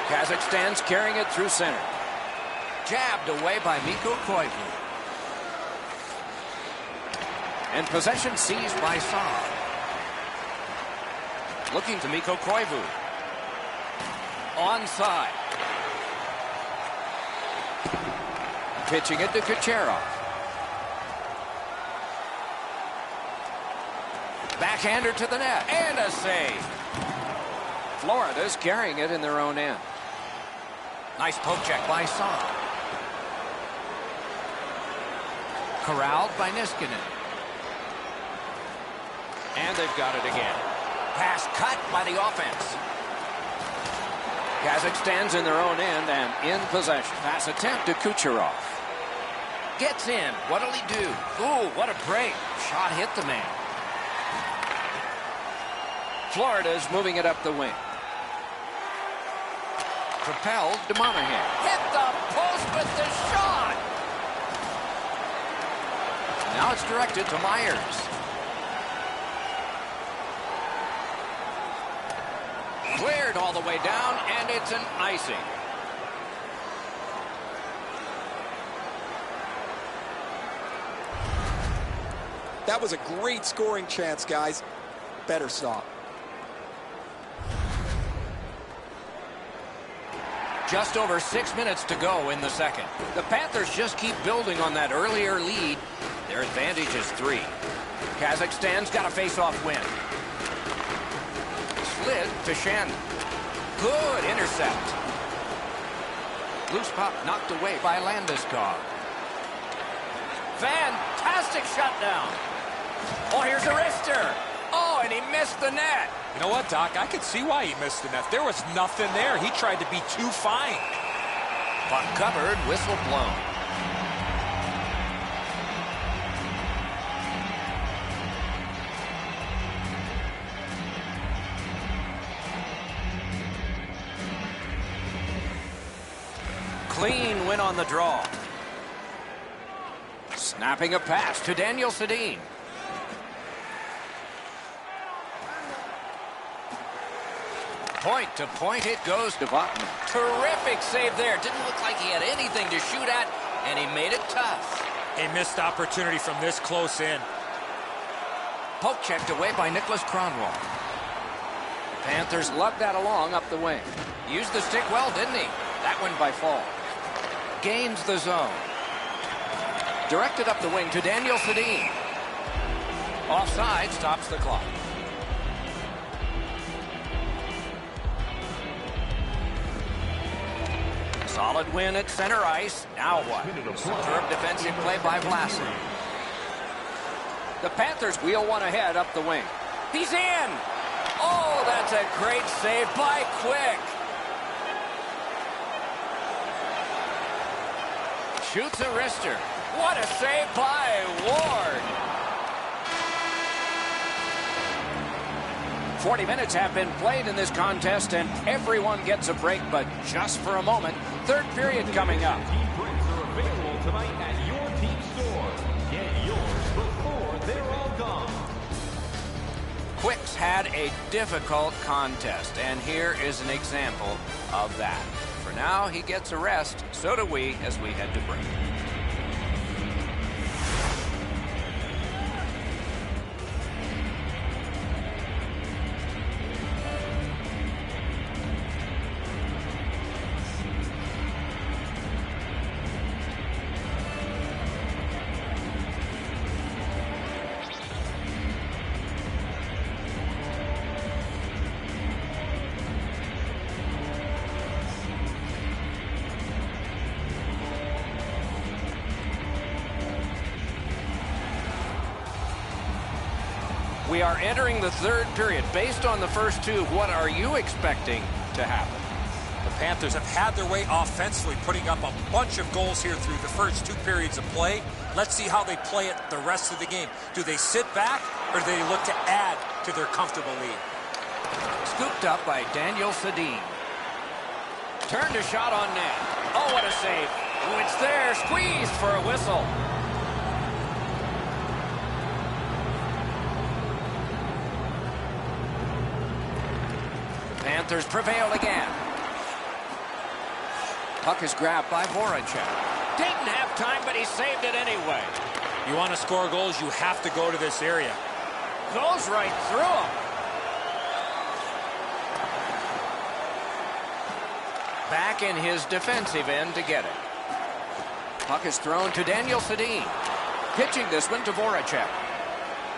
Kazakhstan's carrying it through center. Jabbed away by Mikko Koivu. And possession seized by Saad. Looking to Mikko Koivu. Onside. Pitching it to Kucherov. Backhander to the net. And a save. Florida's carrying it in their own end. Nice poke check by Saad. Corralled by Niskanen. And they've got it again. Pass cut by the offense. Kazakhstan's in their own end and in possession. Pass attempt to Kucherov. Gets in. What'll he do? Ooh, what a break. Shot hit the man. Florida's moving it up the wing. Propelled to Monahan. Hit the post with the shot. Now it's directed to Myers. Cleared all the way down, and it's an icing. That was a great scoring chance, guys. Better stop. Just over 6 minutes to go in the second. The Panthers just keep building on that earlier lead. Their advantage is 3. Kazakhstan's got a face-off win. lid to Shen. Good intercept. Loose puck knocked away by Landeskog. Fantastic shutdown. Oh, here's a wrister. Oh, and he missed the net. You know what, Doc? I could see why he missed the net. There was nothing there. He tried to be too fine. Puck covered, whistle blown. Clean win on the draw. Snapping a pass to Daniel Sedin. Point to point it goes to Vatanen. Terrific save there. Didn't look like he had anything to shoot at, and he made it tough. A missed opportunity from this close in. Poke checked away by Nicholas Kronwall. Panthers lugged that along up the wing. Used the stick well, didn't he? That one by Fall. Gains the zone. Directed up the wing to Daniel Sedin. Offside, stops the clock. Solid win at center ice. Now what? Superb defensive play by Vlasic. The Panthers wheel one ahead up the wing. He's in! Oh, that's a great save by Quick. Shoots a wrister. What a save by Ward. 40 minutes have been played in this contest, and everyone gets a break, but just for a moment. Third period coming up. Drinks are available tonight at your team store. Get yours before they're all gone. Quick's had a difficult contest, and here is an example of that. For now, he gets a rest. So do we as we head to break. We are entering the third period. Based on the first two, what are you expecting to happen? The Panthers have had their way offensively, putting up a bunch of goals here through the first two periods of play. Let's see how they play it the rest of the game. Do they sit back, or do they look to add to their comfortable lead? Scooped up by Daniel Sedin. Turned a shot on net. Oh, what a save. Oh, it's there. Squeezed for a whistle. Panthers prevail again. Puck is grabbed by Voracek. Didn't have time, but he saved it anyway. You want to score goals, you have to go to this area. Goes right through him. Back in his defensive end to get it. Puck is thrown to Daniel Sedin. Pitching this one to Voracek.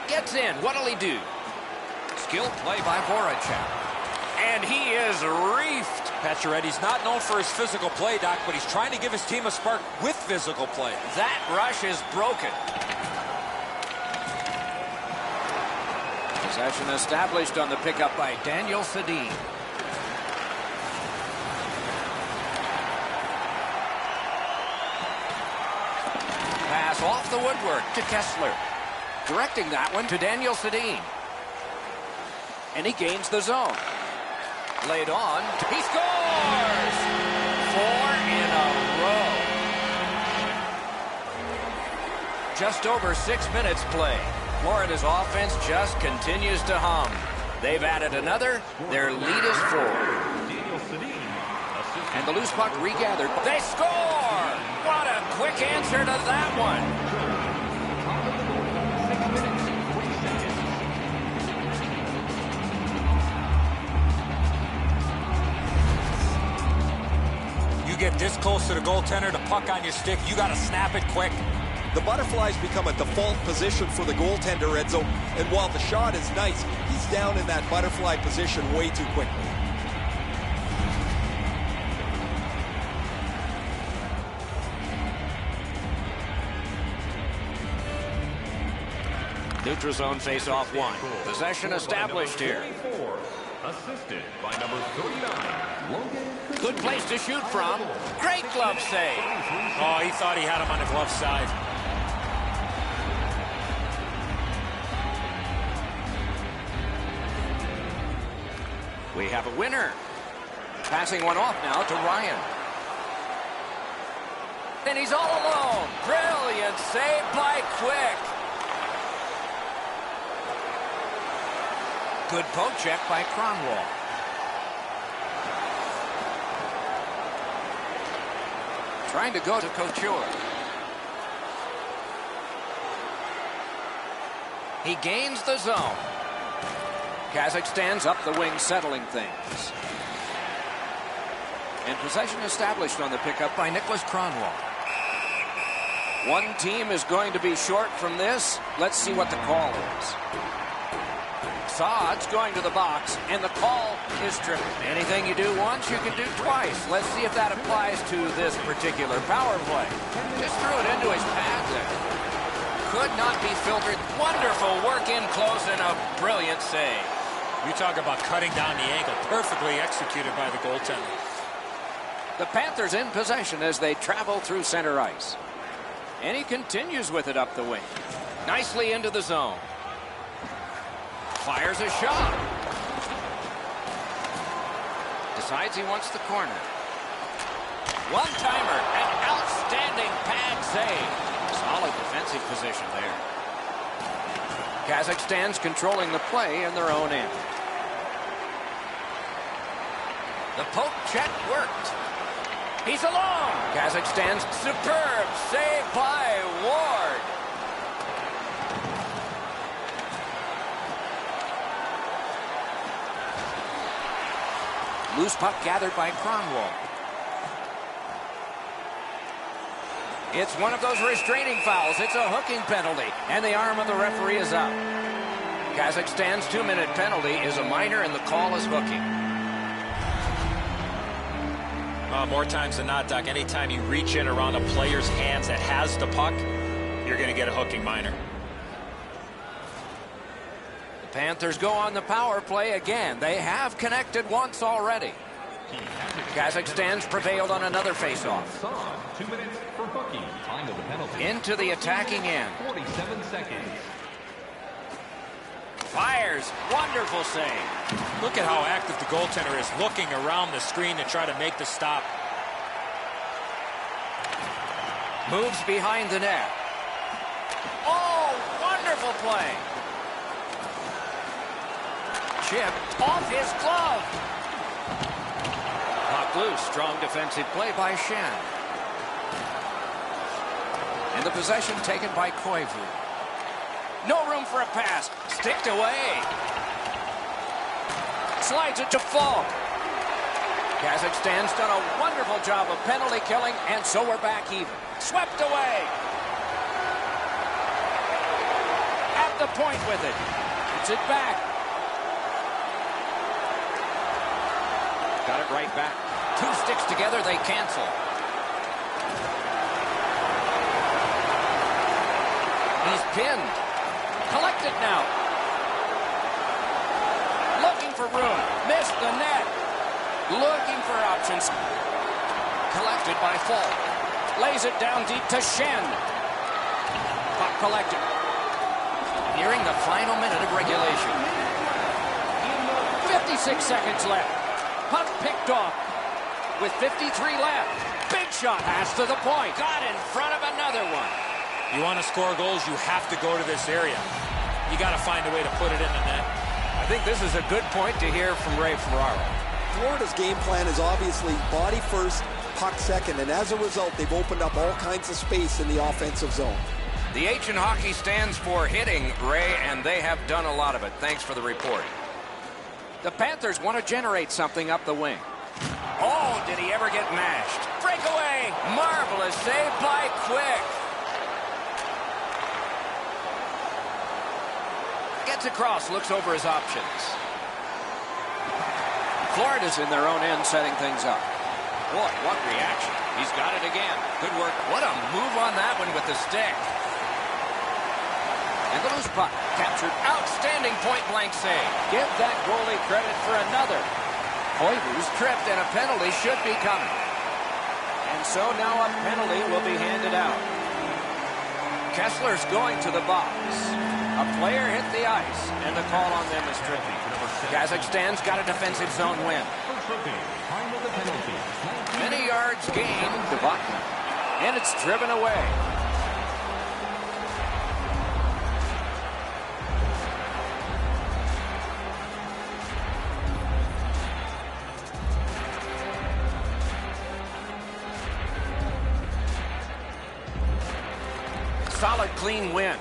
Gets in. What'll he do? Skilled play by Voracek. And he is reefed. Pacioretty's not known for his physical play, Doc, but he's trying to give his team a spark with physical play. That rush is broken. Possession established on the pickup by Daniel Sedin. Pass off the woodwork to Kessler. Directing that one to Daniel Sedin. And he gains the zone. Laid on. He scores! 4 in a row. Just over 6 minutes played. Florida's offense just continues to hum. They've added another. Their lead is 4. And the loose puck regathered. They score! What a quick answer to that one. Get this close to the goaltender, the puck on your stick, you got to snap it quick. The butterflies become a default position for the goaltender, Edzo, and while the shot is nice, he's down in that butterfly position way too quickly. Neutral zone face-off one. Possession established here. Assisted by number 39, Logan. Good place to shoot from. Great glove save. Oh, he thought he had him on the glove side. We have a winner. Passing one off now to Ryan. And he's all alone. Brilliant save by Quick. Good poke check by Kronwall. Trying to go to Couture. He gains the zone. Kazakhstan's up the wing, settling things. And possession established on the pickup by Nicholas Kronwall. One team is going to be short from this. Let's see what the call is. Saad's going to the box, and the call is tripping. Anything you do once, you can do twice. Let's see if that applies to this particular power play. Just threw it into his pad there. Could not be filtered. Wonderful work in close and a brilliant save. You talk about cutting down the angle. Perfectly executed by the goaltender. The Panthers in possession as they travel through center ice. And he continues with it up the wing. Nicely into the zone. Fires a shot. Decides he wants the corner. One-timer. An outstanding pad save. Solid defensive position there. Kazakhstan's controlling the play in their own end. The poke check worked. He's alone. Kazakhstan's superb save by Ward. Loose puck gathered by Kronwall. It's one of those restraining fouls. It's a hooking penalty, and the arm of the referee is up. Kazakhstan's 2-minute penalty is a minor, and the call is hooking. More times than not, Doc, anytime you reach in around a player's hands that has the puck, you're going to get a hooking minor. The Panthers go on the power play again. They have connected once already. Kazakhstan's prevailed on another faceoff. 2 minutes for hooking. Time of the penalty. Into the attacking end. 47 seconds. Fires. Wonderful save. Look at how active the goaltender is, looking around the screen to try to make the stop. Moves behind the net. Oh, wonderful play. Chip off his glove. Puck loose. Strong defensive play by Shen. And the possession taken by Koivu. No room for a pass. Sticked away. Slides it to Falk. Kazakhstan's done a wonderful job of penalty killing, and so we're back even. Swept away. At the point with it. Gets it back. Got it right back. Two sticks together, they cancel. He's pinned. Collect it now. Looking for room. Missed the net. Looking for options. Collected by Falk. Lays it down deep to Shen. Puck collected. Nearing the final minute of regulation. 56 seconds left. Puck picked off. With 53 left. Big shot. Pass to the point. Got in front of another one. You want to score goals, you have to go to this area. You got to find a way to put it in the net. I think this is a good point to hear from Ray Ferraro. Florida's game plan is obviously body first, puck second, and as a result, they've opened up all kinds of space in the offensive zone. The H in hockey stands for hitting, Ray, and they have done a lot of it. Thanks for the report. The Panthers want to generate something up the wing. Oh, did he ever get mashed? Breakaway! Marvelous save by Quick. Cuts across, looks over his options. Florida's in their own end setting things up. Boy, what reaction. He's got it again. Good work. What a move on that one with the stick. And the loose puck. Captured. Outstanding point-blank save. Give that goalie credit for another. Koivu's tripped, and a penalty should be coming. And so now a penalty will be handed out. Kessler's going to the box. A player hit the ice, and the call on them is tripping. Kazakhstan's got a defensive zone win. Many yards gained to Bachman, and it's driven away. Solid, clean win.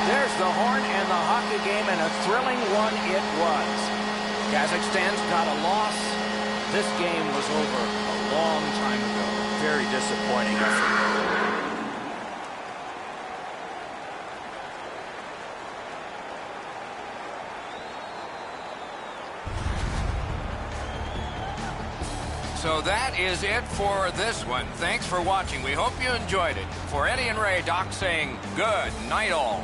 There's the horn and the hockey game, and a thrilling one it was. Kazakhstan's got a loss. This game was over a long time ago. Very disappointing effort. So that is it for this one. Thanks for watching. We hope you enjoyed it. For Eddie and Ray, Doc saying good night all.